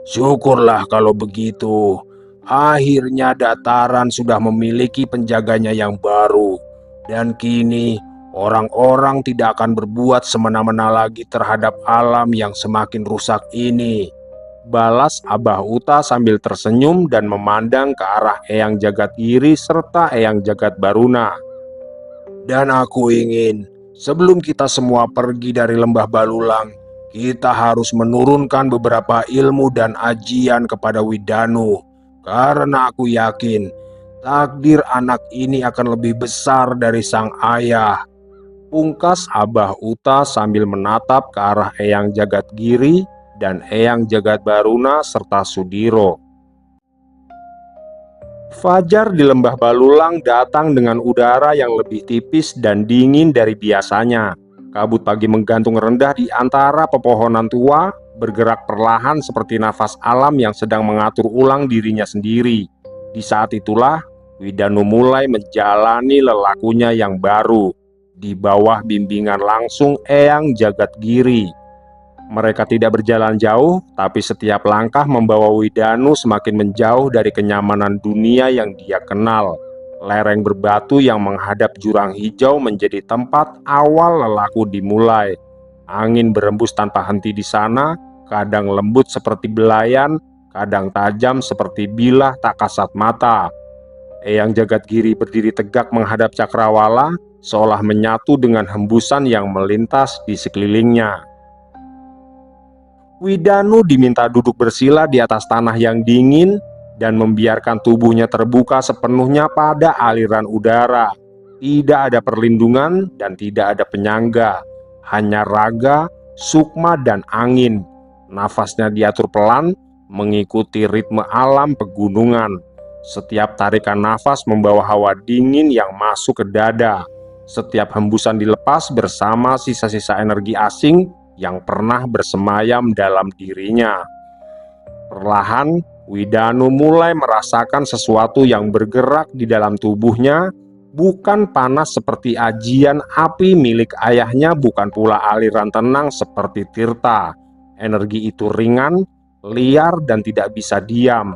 Syukurlah kalau begitu. Akhirnya dataran sudah memiliki penjaganya yang baru, dan kini orang-orang tidak akan berbuat semena-mena lagi terhadap alam yang semakin rusak ini, balas Abah Uta sambil tersenyum dan memandang ke arah Eyang Jagadgiri serta Eyang Jagadbaruna. Dan aku ingin, sebelum kita semua pergi dari Lembah Balulang, kita harus menurunkan beberapa ilmu dan ajian kepada Widanu, karena aku yakin takdir anak ini akan lebih besar dari sang ayah, pungkas Abah Uta sambil menatap ke arah Eyang Jagadgiri dan Eyang Jagadbaruna serta Sudiro. Fajar di Lembah Balulang datang dengan udara yang lebih tipis dan dingin dari biasanya. Kabut pagi menggantung rendah di antara pepohonan tua, bergerak perlahan seperti nafas alam yang sedang mengatur ulang dirinya sendiri. Di saat itulah, Widanu mulai menjalani lelakunya yang baru, di bawah bimbingan langsung Eyang Jagadgiri. Mereka tidak berjalan jauh, tapi setiap langkah membawa Widanu semakin menjauh dari kenyamanan dunia yang dia kenal. Lereng berbatu yang menghadap jurang hijau menjadi tempat awal lelaku dimulai. Angin berembus tanpa henti di sana, kadang lembut seperti belayan, kadang tajam seperti bilah tak kasat mata. Eyang Jagadgiri berdiri tegak menghadap Cakrawala, seolah menyatu dengan hembusan yang melintas di sekelilingnya. Widanu diminta duduk bersila di atas tanah yang dingin dan membiarkan tubuhnya terbuka sepenuhnya pada aliran udara. Tidak ada perlindungan dan tidak ada penyangga, hanya raga, sukma, dan angin. Nafasnya diatur pelan, mengikuti ritme alam pegunungan. Setiap tarikan nafas membawa hawa dingin yang masuk ke dada. Setiap hembusan dilepas bersama sisa-sisa energi asing yang pernah bersemayam dalam dirinya. Perlahan, Widanu mulai merasakan sesuatu yang bergerak di dalam tubuhnya, bukan panas seperti ajian api milik ayahnya, bukan pula aliran tenang seperti Tirta. Energi itu ringan, liar, dan tidak bisa diam.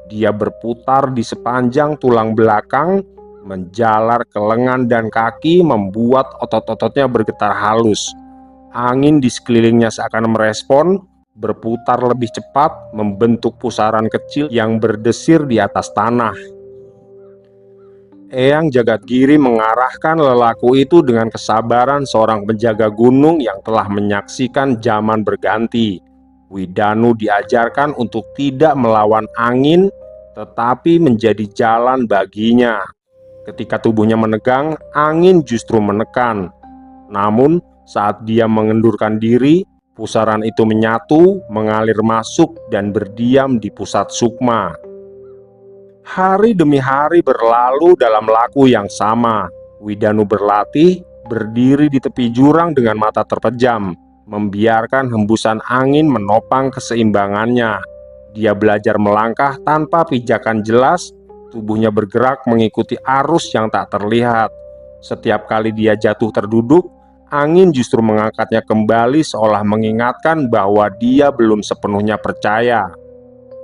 Dia berputar di sepanjang tulang belakang, menjalar ke lengan dan kaki, membuat otot-ototnya bergetar halus. Angin di sekelilingnya seakan merespon, berputar lebih cepat, membentuk pusaran kecil yang berdesir di atas tanah. Eyang Jagadgiri mengarahkan lelaku itu dengan kesabaran seorang penjaga gunung yang telah menyaksikan zaman berganti. Widanu diajarkan untuk tidak melawan angin, tetapi menjadi jalan baginya. Ketika tubuhnya menegang, angin justru menekan. Namun, saat dia mengendurkan diri, pusaran itu menyatu, mengalir masuk, dan berdiam di pusat sukma. Hari demi hari berlalu dalam laku yang sama. Widanu berlatih, berdiri di tepi jurang dengan mata terpejam, membiarkan hembusan angin menopang keseimbangannya. Dia belajar melangkah tanpa pijakan jelas, Tubuhnya bergerak mengikuti arus yang tak terlihat. Setiap kali dia jatuh terduduk, angin justru mengangkatnya kembali seolah mengingatkan bahwa dia belum sepenuhnya percaya.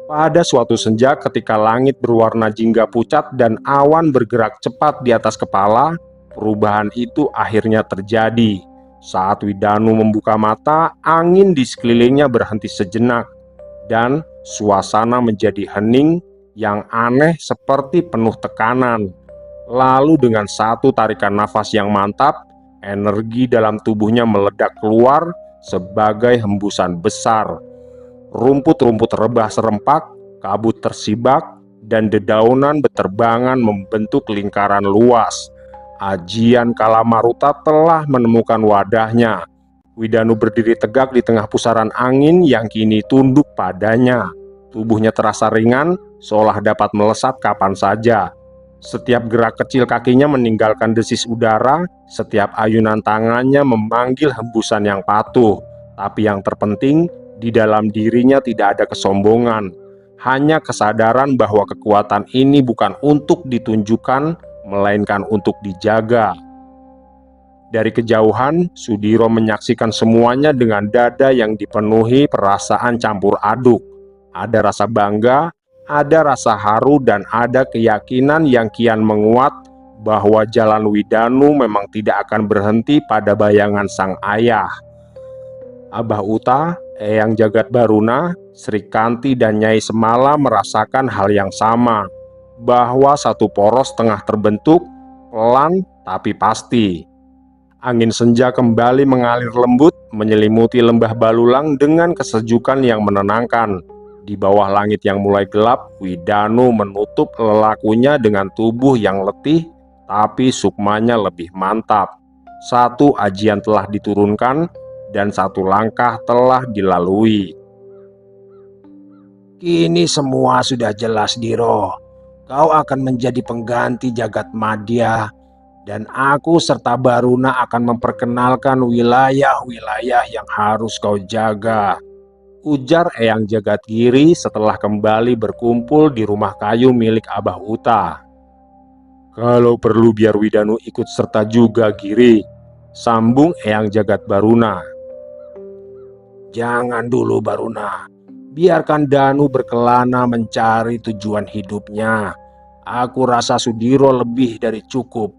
Pada suatu senja ketika langit berwarna jingga pucat dan awan bergerak cepat di atas kepala, perubahan itu akhirnya terjadi. Saat Widanu membuka mata, angin di sekelilingnya berhenti sejenak, dan suasana menjadi hening yang aneh seperti penuh tekanan. Lalu dengan satu tarikan nafas yang mantap, energi dalam tubuhnya meledak keluar sebagai hembusan besar. Rumput-rumput rebah serempak, kabut tersibak, dan dedaunan beterbangan membentuk lingkaran luas. Ajian Kalamaruta telah menemukan wadahnya. Widanu berdiri tegak di tengah pusaran angin yang kini tunduk padanya. Tubuhnya terasa ringan, seolah dapat melesat kapan saja. Setiap gerak kecil kakinya meninggalkan desis udara, setiap ayunan tangannya memanggil hembusan yang patuh. Tapi yang terpenting, di dalam dirinya tidak ada kesombongan, hanya kesadaran bahwa kekuatan ini bukan untuk ditunjukkan, melainkan untuk dijaga. Dari kejauhan, Sudiro menyaksikan semuanya dengan dada yang dipenuhi perasaan campur aduk. Ada rasa bangga, ada rasa haru, dan ada keyakinan yang kian menguat bahwa jalan Widanu memang tidak akan berhenti pada bayangan sang ayah. Abah Uta, Eyang Jagat Baruna, Sri Kanti, dan Nyai Semala merasakan hal yang sama, bahwa satu poros tengah terbentuk, pelan tapi pasti. Angin senja kembali mengalir lembut, menyelimuti lembah Balulang dengan kesejukan yang menenangkan. Di bawah langit yang mulai gelap, Widanu menutup lelakunya dengan tubuh yang letih, tapi sukmanya lebih mantap. Satu ajian telah diturunkan, dan satu langkah telah dilalui. Kini semua sudah jelas, Diro. Kau akan menjadi pengganti Jagat Madya, dan aku serta Baruna akan memperkenalkan wilayah-wilayah yang harus kau jaga, ujar Eyang Jagadgiri setelah kembali berkumpul di rumah kayu milik Abah Uta. Kalau perlu biar Widanu ikut serta juga, Giri, sambung Eyang Jagat Baruna. Jangan dulu, Baruna. Biarkan Danu berkelana mencari tujuan hidupnya. Aku rasa Sudiro lebih dari cukup.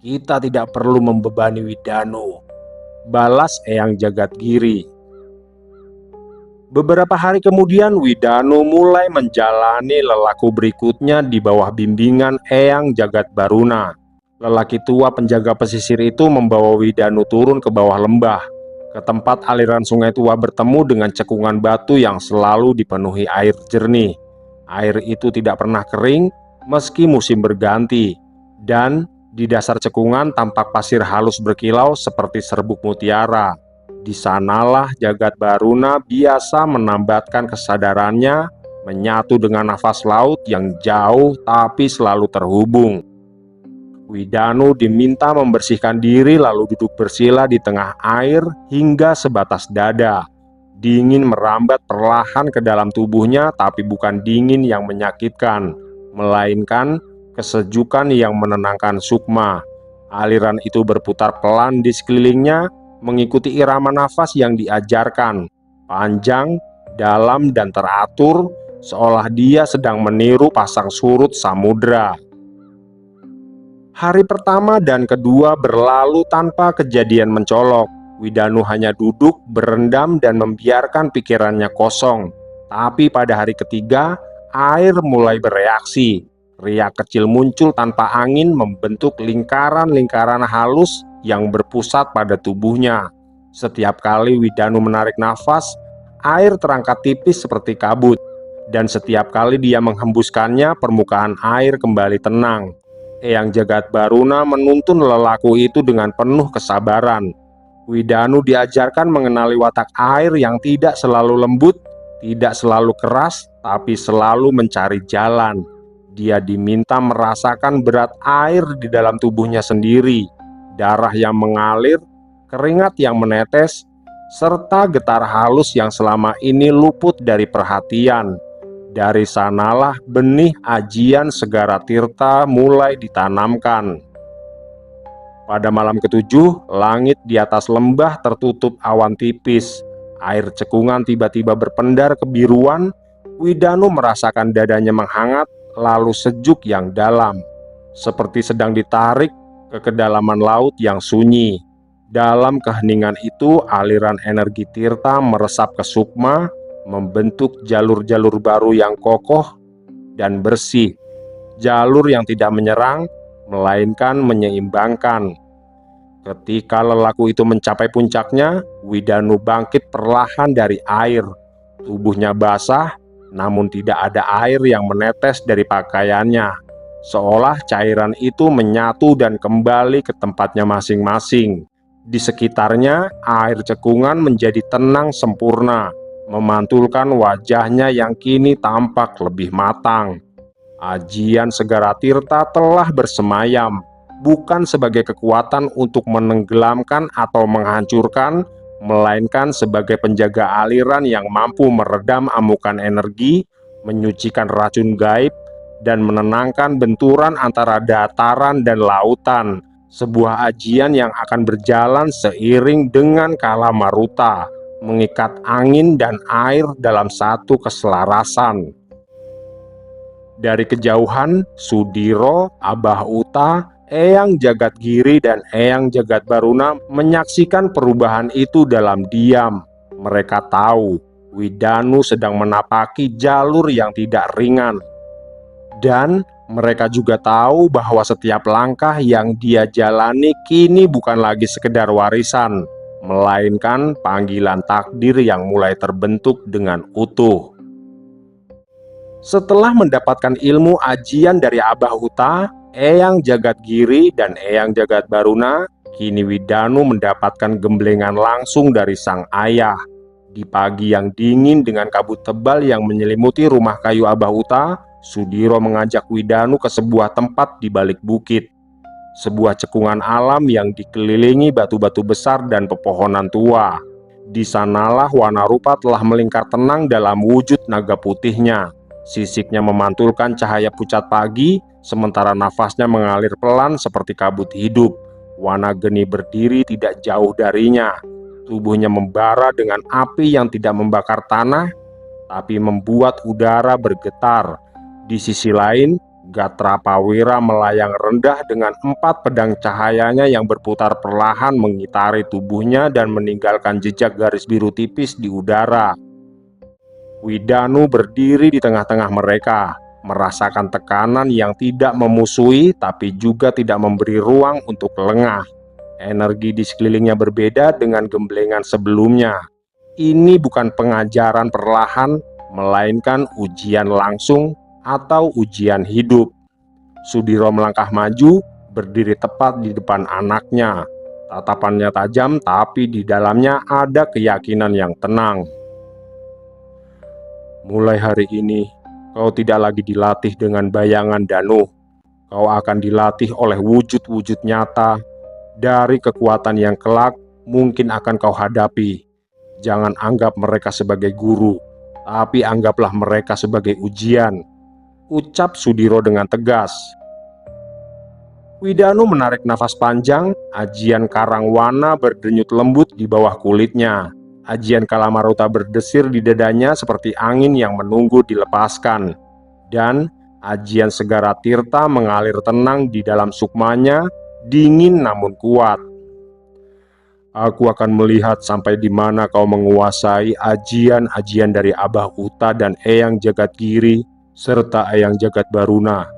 Kita tidak perlu membebani Widanu, balas Eyang Jagadgiri. Beberapa hari kemudian, Widanu mulai menjalani lelaku berikutnya di bawah bimbingan Eyang Jagat Baruna. Lelaki tua penjaga pesisir itu membawa Widanu turun ke bawah lembah, ke tempat aliran sungai tua bertemu dengan cekungan batu yang selalu dipenuhi air jernih. Air itu tidak pernah kering meski musim berganti, dan di dasar cekungan tampak pasir halus berkilau seperti serbuk mutiara. Di sanalah Jagat Baruna biasa menambatkan kesadarannya, menyatu dengan nafas laut yang jauh tapi selalu terhubung. Widanu diminta membersihkan diri lalu duduk bersila di tengah air hingga sebatas dada. Dingin merambat perlahan ke dalam tubuhnya, tapi bukan dingin yang menyakitkan, melainkan kesejukan yang menenangkan sukma. Aliran itu berputar pelan di sekelilingnya, mengikuti irama nafas yang diajarkan, panjang, dalam, dan teratur, seolah dia sedang meniru pasang surut samudra. Hari pertama dan kedua berlalu tanpa kejadian mencolok. Widanu hanya duduk, berendam, dan membiarkan pikirannya kosong. Tapi pada hari ketiga, air mulai bereaksi. Riak kecil muncul tanpa angin, membentuk lingkaran-lingkaran halus yang berpusat pada tubuhnya. Setiap kali Widanu menarik nafas, air terangkat tipis seperti kabut. Dan setiap kali dia menghembuskannya, permukaan air kembali tenang. Eyang Jagat Baruna menuntun lelaku itu dengan penuh kesabaran. Widanu diajarkan mengenali watak air yang tidak selalu lembut, tidak selalu keras, tapi selalu mencari jalan. Dia diminta merasakan berat air di dalam tubuhnya sendiri, darah yang mengalir, keringat yang menetes, serta getar halus yang selama ini luput dari perhatian. Dari sanalah benih ajian Segara Tirta mulai ditanamkan. Pada malam ketujuh, langit di atas lembah tertutup awan tipis. Air cekungan tiba-tiba berpendar kebiruan. Widanu merasakan dadanya menghangat, lalu sejuk yang dalam, seperti sedang ditarik ke kedalaman laut yang sunyi. Dalam keheningan itu, aliran energi Tirta meresap ke Sukma, membentuk jalur-jalur baru yang kokoh dan bersih. Jalur yang tidak menyerang, melainkan menyeimbangkan. Ketika lelaku itu mencapai puncaknya, Widanu bangkit perlahan dari air. Tubuhnya basah, namun tidak ada air yang menetes dari pakaiannya, seolah cairan itu menyatu dan kembali ke tempatnya masing-masing. Di sekitarnya, air cekungan menjadi tenang sempurna, memantulkan wajahnya yang kini tampak lebih matang. Ajian Segara Tirta telah bersemayam, bukan sebagai kekuatan untuk menenggelamkan atau menghancurkan, melainkan sebagai penjaga aliran yang mampu meredam amukan energi, menyucikan racun gaib, dan menenangkan benturan antara dataran dan lautan. Sebuah ajian yang akan berjalan seiring dengan kala maruta, mengikat angin dan air dalam satu keselarasan. Dari kejauhan, Sudiro, Abah Uta, Eyang Jagadgiri, dan Eyang Jagadbaruna menyaksikan perubahan itu dalam diam. Mereka tahu Widanu sedang menapaki jalur yang tidak ringan. Dan mereka juga tahu bahwa setiap langkah yang dia jalani kini bukan lagi sekedar warisan, melainkan panggilan takdir yang mulai terbentuk dengan utuh. Setelah mendapatkan ilmu ajian dari Abah Huta, Eyang Jagadgiri, dan Eyang Jagadbaruna, kini Widanu mendapatkan gemblengan langsung dari sang ayah. Di pagi yang dingin dengan kabut tebal yang menyelimuti rumah kayu Abah Huta, Sudiro mengajak Widanu ke sebuah tempat di balik bukit. Sebuah cekungan alam yang dikelilingi batu-batu besar dan pepohonan tua. Di sanalah Wanarupa telah melingkar tenang dalam wujud naga putihnya. Sisiknya memantulkan cahaya pucat pagi, sementara nafasnya mengalir pelan seperti kabut hidup. Wanageni berdiri tidak jauh darinya. Tubuhnya membara dengan api yang tidak membakar tanah, tapi membuat udara bergetar. Di sisi lain, Gatra Pawira melayang rendah dengan 4 pedang cahayanya yang berputar perlahan mengitari tubuhnya dan meninggalkan jejak garis biru tipis di udara. Widanu berdiri di tengah-tengah mereka, merasakan tekanan yang tidak memusuhi tapi juga tidak memberi ruang untuk lengah. Energi di sekelilingnya berbeda dengan gemblengan sebelumnya. Ini bukan pengajaran perlahan, melainkan ujian langsung atau ujian hidup. Sudiro melangkah maju, berdiri tepat di depan anaknya. Tatapannya tajam, tapi di dalamnya ada keyakinan yang tenang. Mulai hari ini, kau tidak lagi dilatih dengan bayangan Danu. Kau akan dilatih oleh wujud-wujud nyata dari kekuatan yang kelak mungkin akan kau hadapi. Jangan anggap mereka sebagai guru, tapi anggaplah mereka sebagai ujian, ucap Sudiro dengan tegas. Widanu menarik nafas panjang, ajian Karangwana berdenyut lembut di bawah kulitnya. Ajian Kalamaruta berdesir di dadanya seperti angin yang menunggu dilepaskan. Dan ajian Segara Tirta mengalir tenang di dalam sukmanya, dingin namun kuat. Aku akan melihat sampai di mana kau menguasai ajian-ajian dari Abah Uta dan Eyang Jagadgiri serta Eyang Jagadbaruna.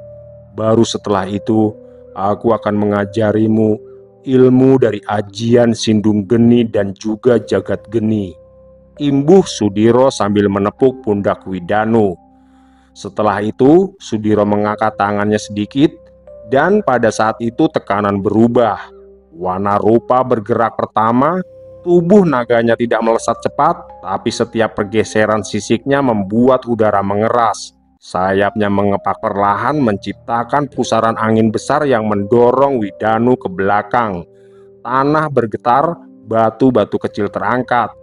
Baru setelah itu, aku akan mengajarimu ilmu dari ajian Sindung Geni dan juga Jagat Geni, imbuh Sudiro sambil menepuk pundak Widanu. Setelah itu, Sudiro mengangkat tangannya sedikit, dan pada saat itu tekanan berubah. Wanarupa bergerak pertama. Tubuh naganya tidak melesat cepat, tapi setiap pergeseran sisiknya membuat udara mengeras. Sayapnya mengepak perlahan menciptakan pusaran angin besar yang mendorong Widanu ke belakang. Tanah bergetar, batu-batu kecil terangkat.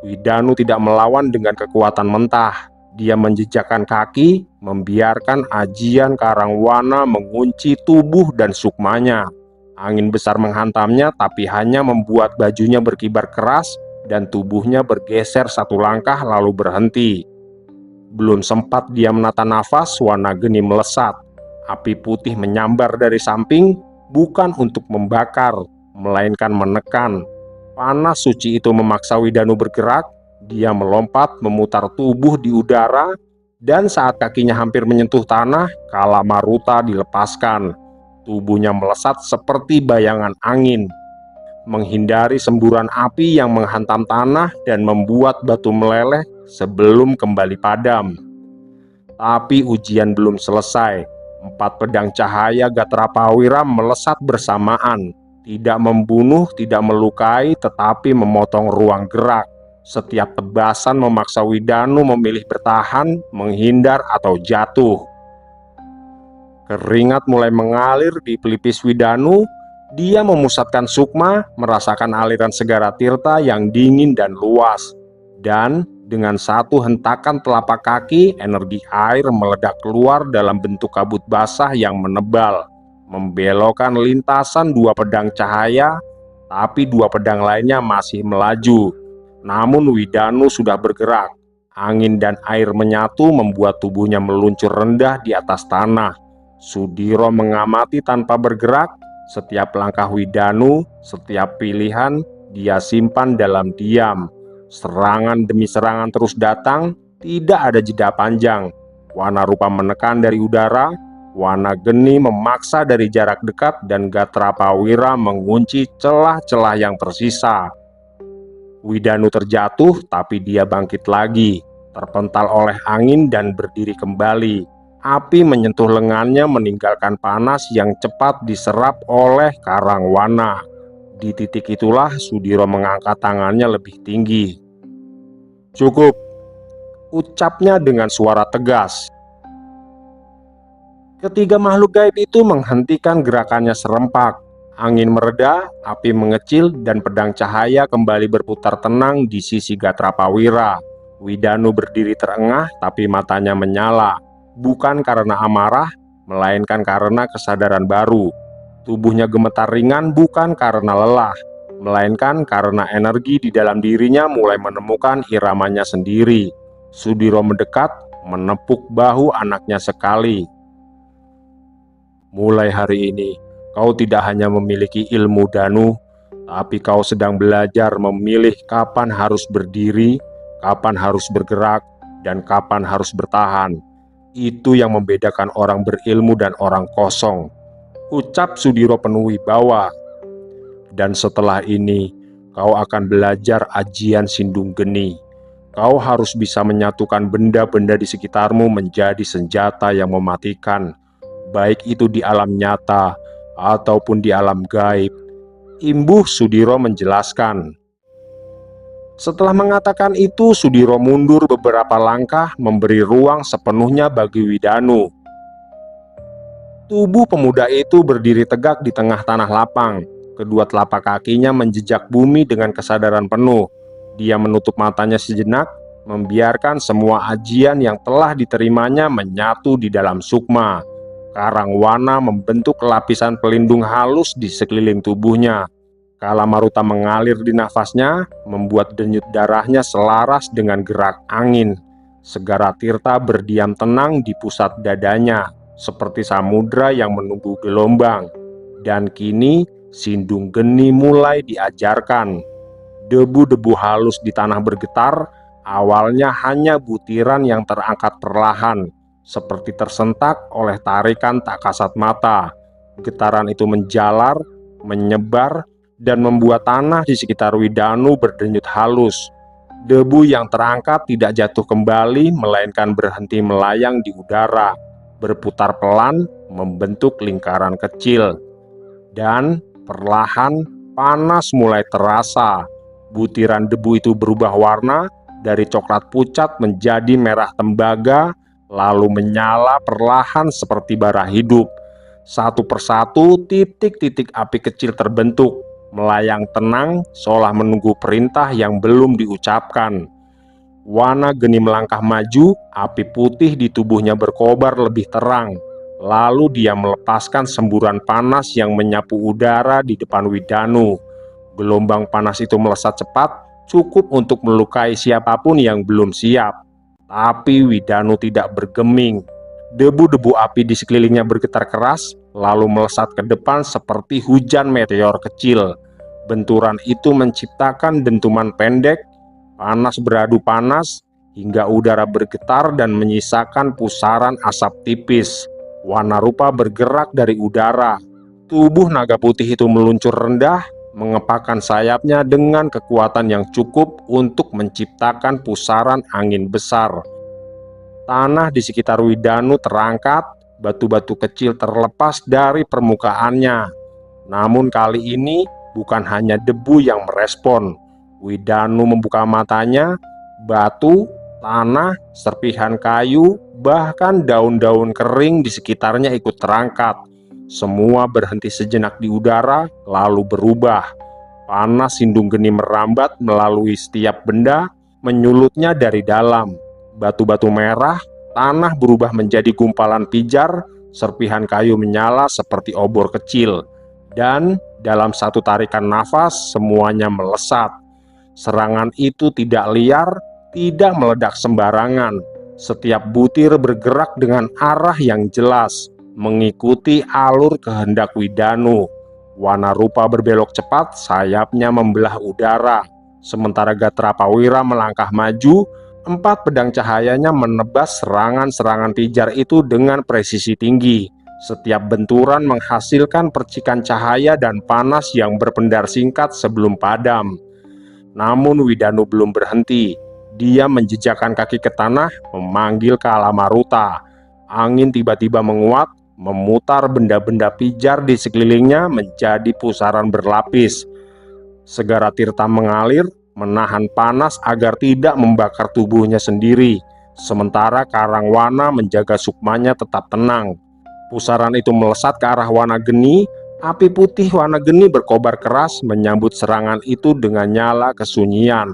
Widanu tidak melawan dengan kekuatan mentah. Dia menjejakkan kaki, membiarkan ajian Karangwana mengunci tubuh dan sukmanya. Angin besar menghantamnya, tapi hanya membuat bajunya berkibar keras dan tubuhnya bergeser satu langkah lalu berhenti. Belum sempat dia menata nafas, Wanageni melesat. Api putih menyambar dari samping, bukan untuk membakar, melainkan menekan. Panas suci itu memaksa Widanu bergerak. Dia melompat, memutar tubuh di udara, dan saat kakinya hampir menyentuh tanah, Kalamaruta dilepaskan. Tubuhnya melesat seperti bayangan angin, menghindari semburan api yang menghantam tanah dan membuat batu meleleh sebelum kembali padam. Tapi ujian belum selesai. 4 pedang cahaya Gatrapawira melesat bersamaan, tidak membunuh, tidak melukai, tetapi memotong ruang gerak. Setiap tebasan memaksa Widanu memilih bertahan, menghindar, atau jatuh. Keringat mulai mengalir di pelipis Widanu. Dia memusatkan sukma, merasakan aliran Segara Tirta yang dingin dan luas. Dan dengan satu hentakan telapak kaki, energi air meledak keluar dalam bentuk kabut basah yang menebal, membelokkan lintasan 2 pedang cahaya, tapi 2 pedang lainnya masih melaju. Namun Widanu sudah bergerak. Angin dan air menyatu membuat tubuhnya meluncur rendah di atas tanah. Sudiro mengamati tanpa bergerak. Setiap langkah Widanu, setiap pilihan, dia simpan dalam diam. Serangan demi serangan terus datang, tidak ada jeda panjang. Wanarupa menekan dari udara, Wanageni memaksa dari jarak dekat, dan Gatrapawira mengunci celah-celah yang tersisa. Widanu terjatuh, tapi dia bangkit lagi, terpental oleh angin dan berdiri kembali. Api menyentuh lengannya, meninggalkan panas yang cepat diserap oleh Karangwana. Di titik itulah Sudiro mengangkat tangannya lebih tinggi. "Cukup," ucapnya dengan suara tegas. Ketiga makhluk gaib itu menghentikan gerakannya serempak. Angin mereda, api mengecil, dan pedang cahaya kembali berputar tenang di sisi Gatrapawira. Widanu berdiri terengah, tapi matanya menyala. Bukan karena amarah, melainkan karena kesadaran baru. Tubuhnya gemetar ringan bukan karena lelah, melainkan karena energi di dalam dirinya mulai menemukan iramanya sendiri. Sudiro mendekat, menepuk bahu anaknya sekali. "Mulai hari ini, kau tidak hanya memiliki ilmu Danu, tapi kau sedang belajar memilih kapan harus berdiri, kapan harus bergerak, dan kapan harus bertahan. Itu yang membedakan orang berilmu dan orang kosong," ucap Sudiro penuh wibawa. "Dan setelah ini, kau akan belajar ajian Sindung Geni. Kau harus bisa menyatukan benda-benda di sekitarmu menjadi senjata yang mematikan, baik itu di alam nyata ataupun di alam gaib," imbuh Sudiro menjelaskan. Setelah mengatakan itu, Sudiro mundur beberapa langkah, memberi ruang sepenuhnya bagi Widanu. Tubuh pemuda itu berdiri tegak di tengah tanah lapang. Kedua telapak kakinya menjejak bumi dengan kesadaran penuh. Dia menutup matanya sejenak, membiarkan semua ajian yang telah diterimanya menyatu di dalam sukma. Karangwana membentuk lapisan pelindung halus di sekeliling tubuhnya. Kalamaruta mengalir di nafasnya, membuat denyut darahnya selaras dengan gerak angin. Segara Tirta berdiam tenang di pusat dadanya, seperti samudra yang menunggu gelombang. Dan kini Sindung Geni mulai diajarkan. Debu-debu halus di tanah bergetar, awalnya hanya butiran yang terangkat perlahan, seperti tersentak oleh tarikan tak kasat mata. Getaran itu menjalar, menyebar, dan membuat tanah di sekitar Widanu berdenyut halus. Debu yang terangkat tidak jatuh kembali, melainkan berhenti melayang di udara, berputar pelan, membentuk lingkaran kecil. Dan perlahan panas mulai terasa. Butiran debu itu berubah warna, dari coklat pucat menjadi merah tembaga, lalu menyala perlahan seperti bara hidup. Satu persatu titik-titik api kecil terbentuk, melayang tenang seolah menunggu perintah yang belum diucapkan. Wana Geni melangkah maju, api putih di tubuhnya berkobar lebih terang. Lalu dia melepaskan semburan panas yang menyapu udara di depan Widanu. Gelombang panas itu melesat cepat, cukup untuk melukai siapapun yang belum siap. Tapi Widanu tidak bergeming. Debu-debu api di sekelilingnya bergetar keras, lalu melesat ke depan seperti hujan meteor kecil. Benturan itu menciptakan dentuman pendek, panas beradu panas, hingga udara bergetar dan menyisakan pusaran asap tipis. Wana Rupa bergerak dari udara. Tubuh naga putih itu meluncur rendah, mengepakkan sayapnya dengan kekuatan yang cukup untuk menciptakan pusaran angin besar. Tanah di sekitar Widanu terangkat, batu-batu kecil terlepas dari permukaannya. Namun kali ini bukan hanya debu yang merespon. Widanu membuka matanya, batu, tanah, serpihan kayu, bahkan daun-daun kering di sekitarnya ikut terangkat. Semua berhenti sejenak di udara, lalu berubah. Panas Sindung Geni merambat melalui setiap benda, menyulutnya dari dalam. Batu-batu merah, tanah berubah menjadi gumpalan pijar, serpihan kayu menyala seperti obor kecil. Dan dalam satu tarikan nafas, semuanya melesat. Serangan itu tidak liar, tidak meledak sembarangan. Setiap butir bergerak dengan arah yang jelas, mengikuti alur kehendak Widanu. Wana Rupa berbelok cepat, sayapnya membelah udara. Sementara Gatrapawira melangkah maju, 4 pedang cahayanya menebas serangan-serangan pijar itu dengan presisi tinggi. Setiap benturan menghasilkan percikan cahaya dan panas yang berpendar singkat sebelum padam. Namun Widanu belum berhenti. Dia menjejakkan kaki ke tanah, memanggil Kala Maruta. Angin tiba-tiba menguat, memutar benda-benda pijar di sekelilingnya menjadi pusaran berlapis. Segara tirta mengalir, menahan panas agar tidak membakar tubuhnya sendiri. Sementara Karangwana menjaga sukmanya tetap tenang. Pusaran itu melesat ke arah Wana Geni. Api putih Wana Geni berkobar keras menyambut serangan itu dengan nyala kesunyian.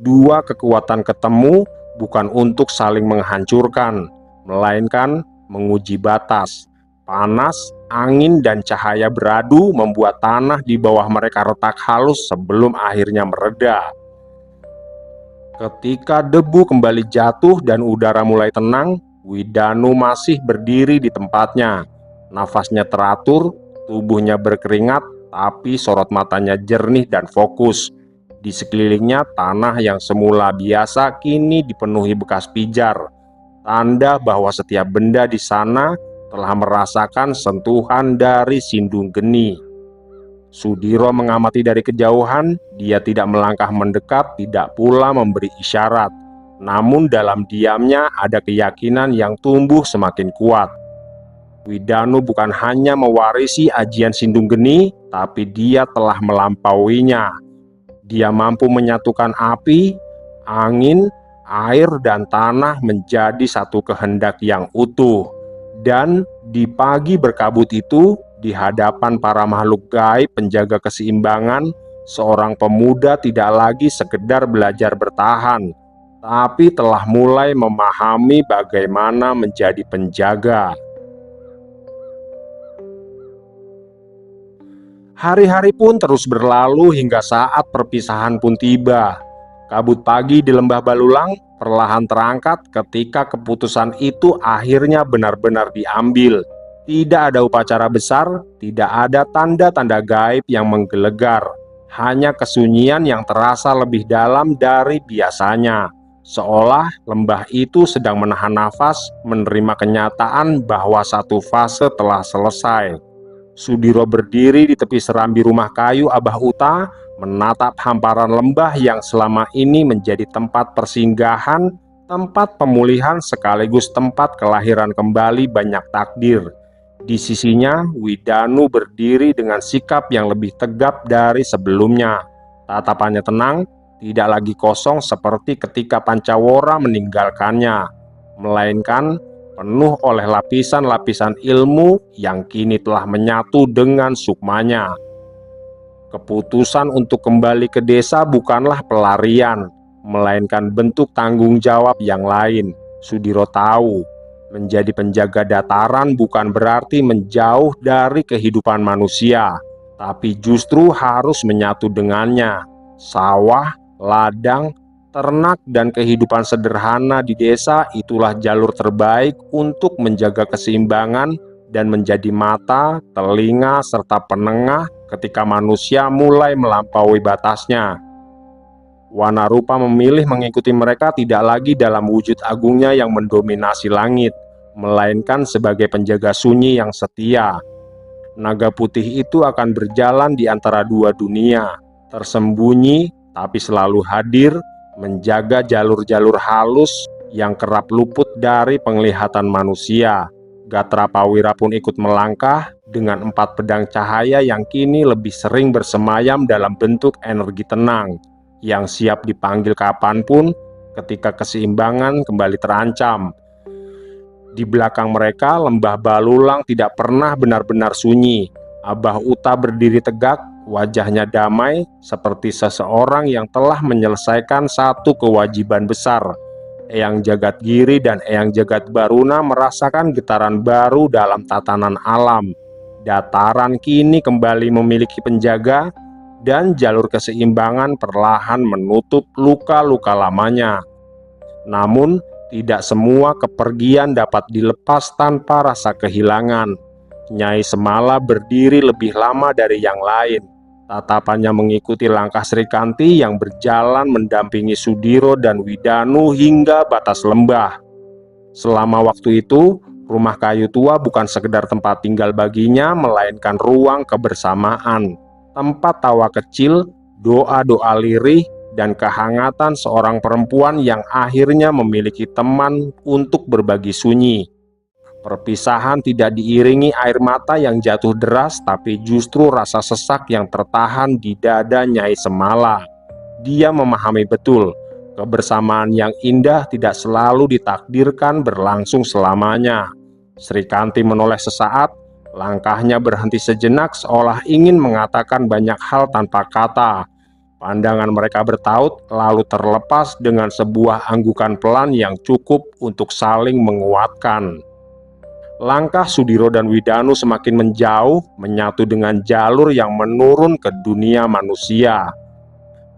Dua kekuatan ketemu bukan untuk saling menghancurkan, melainkan menguji batas. Panas, angin, dan cahaya beradu membuat tanah di bawah mereka retak halus sebelum akhirnya mereda. Ketika debu kembali jatuh dan udara mulai tenang, Widanu masih berdiri di tempatnya. Nafasnya teratur, tubuhnya berkeringat, tapi sorot matanya jernih dan fokus. Di sekelilingnya tanah yang semula biasa kini dipenuhi bekas pijar. Tanda bahwa setiap benda di sana telah merasakan sentuhan dari Sindung Geni. Sudiro mengamati dari kejauhan. Dia tidak melangkah mendekat, tidak pula memberi isyarat. Namun dalam diamnya ada keyakinan yang tumbuh semakin kuat. Widanu bukan hanya mewarisi ajian Sindung Geni, tapi dia telah melampauinya. Dia mampu menyatukan api, angin, air, dan tanah menjadi satu kehendak yang utuh. Dan di pagi berkabut itu, di hadapan para makhluk gaib penjaga keseimbangan, seorang pemuda tidak lagi sekedar belajar bertahan, tapi telah mulai memahami bagaimana menjadi penjaga. Hari-hari pun terus berlalu hingga saat perpisahan pun tiba. Kabut pagi di lembah Balulang perlahan terangkat ketika keputusan itu akhirnya benar-benar diambil. Tidak ada upacara besar, tidak ada tanda-tanda gaib yang menggelegar. Hanya kesunyian yang terasa lebih dalam dari biasanya. Seolah lembah itu sedang menahan nafas, menerima kenyataan bahwa satu fase telah selesai. Sudiro berdiri di tepi serambi rumah kayu Abah Uta, menatap hamparan lembah yang selama ini menjadi tempat persinggahan, tempat pemulihan sekaligus tempat kelahiran kembali banyak takdir. Di sisinya, Widanu berdiri dengan sikap yang lebih tegap dari sebelumnya. Tatapannya tenang, tidak lagi kosong seperti ketika Pancawora meninggalkannya, melainkan penuh oleh lapisan-lapisan ilmu yang kini telah menyatu dengan sukmanya. Keputusan untuk kembali ke desa bukanlah pelarian, melainkan bentuk tanggung jawab yang lain. Sudiro tahu, menjadi penjaga dataran bukan berarti menjauh dari kehidupan manusia, tapi justru harus menyatu dengannya. Sawah, ladang, ternak, dan kehidupan sederhana di desa itulah jalur terbaik untuk menjaga keseimbangan dan menjadi mata, telinga, serta penengah ketika manusia mulai melampaui batasnya. Wanarupa memilih mengikuti mereka tidak lagi dalam wujud agungnya yang mendominasi langit, melainkan sebagai penjaga sunyi yang setia. Naga putih itu akan berjalan di antara dua dunia, tersembunyi tapi selalu hadir, menjaga jalur-jalur halus yang kerap luput dari penglihatan manusia. Gatra Pawira pun ikut melangkah dengan 4 pedang cahaya yang kini lebih sering bersemayam dalam bentuk energi tenang, yang siap dipanggil kapanpun ketika keseimbangan kembali terancam. Di belakang mereka, lembah Balulang tidak pernah benar-benar sunyi. Abah Uta berdiri tegak, wajahnya damai, seperti seseorang yang telah menyelesaikan satu kewajiban besar. Eyang Jagadgiri dan Eyang Jagadbaruna merasakan getaran baru dalam tatanan alam. Dataran kini kembali memiliki penjaga, dan jalur keseimbangan perlahan menutup luka-luka lamanya. Namun, tidak semua kepergian dapat dilepas tanpa rasa kehilangan. Nyai Semala berdiri lebih lama dari yang lain. Tatapannya mengikuti langkah Srikanti yang berjalan mendampingi Sudiro dan Widanu hingga batas lembah. Selama waktu itu, rumah kayu tua bukan sekedar tempat tinggal baginya, melainkan ruang kebersamaan. Tempat tawa kecil, doa-doa lirih, dan kehangatan seorang perempuan yang akhirnya memiliki teman untuk berbagi sunyi. Perpisahan tidak diiringi air mata yang jatuh deras, tapi justru rasa sesak yang tertahan di dada Nyai Semala. Dia memahami betul, kebersamaan yang indah tidak selalu ditakdirkan berlangsung selamanya. Srikanti menoleh sesaat, langkahnya berhenti sejenak seolah ingin mengatakan banyak hal tanpa kata. Pandangan mereka bertaut lalu terlepas dengan sebuah anggukan pelan yang cukup untuk saling menguatkan. Langkah Sudiro dan Widanu semakin menjauh, menyatu dengan jalur yang menurun ke dunia manusia.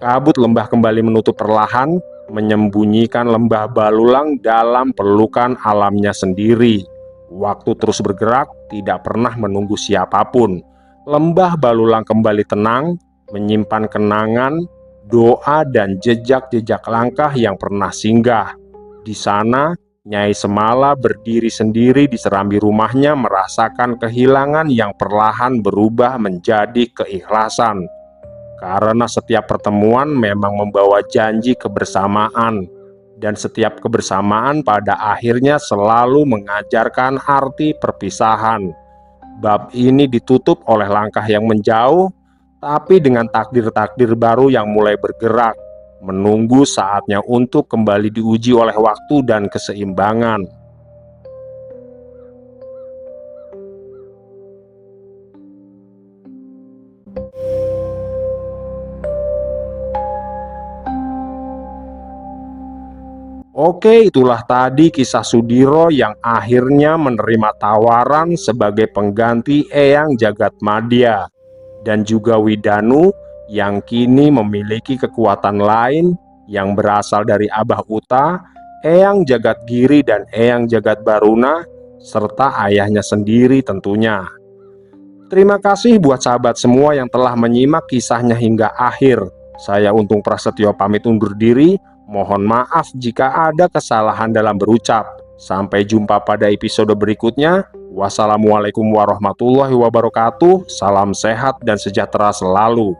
Kabut lembah kembali menutup perlahan, menyembunyikan lembah Balulang dalam pelukan alamnya sendiri. Waktu terus bergerak, tidak pernah menunggu siapapun. Lembah Balulang kembali tenang, menyimpan kenangan, doa, dan jejak-jejak langkah yang pernah singgah. Di sana, Nyai Semala berdiri sendiri di serambi rumahnya, merasakan kehilangan yang perlahan berubah menjadi keikhlasan. Karena setiap pertemuan memang membawa janji kebersamaan, dan setiap kebersamaan pada akhirnya selalu mengajarkan arti perpisahan. Bab ini ditutup oleh langkah yang menjauh, tapi dengan takdir-takdir baru yang mulai bergerak, menunggu saatnya untuk kembali diuji oleh waktu dan keseimbangan. Oke, itulah tadi kisah Sudiro yang akhirnya menerima tawaran sebagai pengganti Eyang Jagadmadya, dan juga Widanu yang kini memiliki kekuatan lain yang berasal dari Abah Uta, Eyang Jagadgiri, dan Eyang Jagadbaruna, serta ayahnya sendiri tentunya. Terima kasih buat sahabat semua yang telah menyimak kisahnya hingga akhir. Saya Untung Prasetyo pamit undur diri. Mohon maaf jika ada kesalahan dalam berucap. Sampai jumpa pada episode berikutnya. Wassalamualaikum warahmatullahi wabarakatuh. Salam sehat dan sejahtera selalu.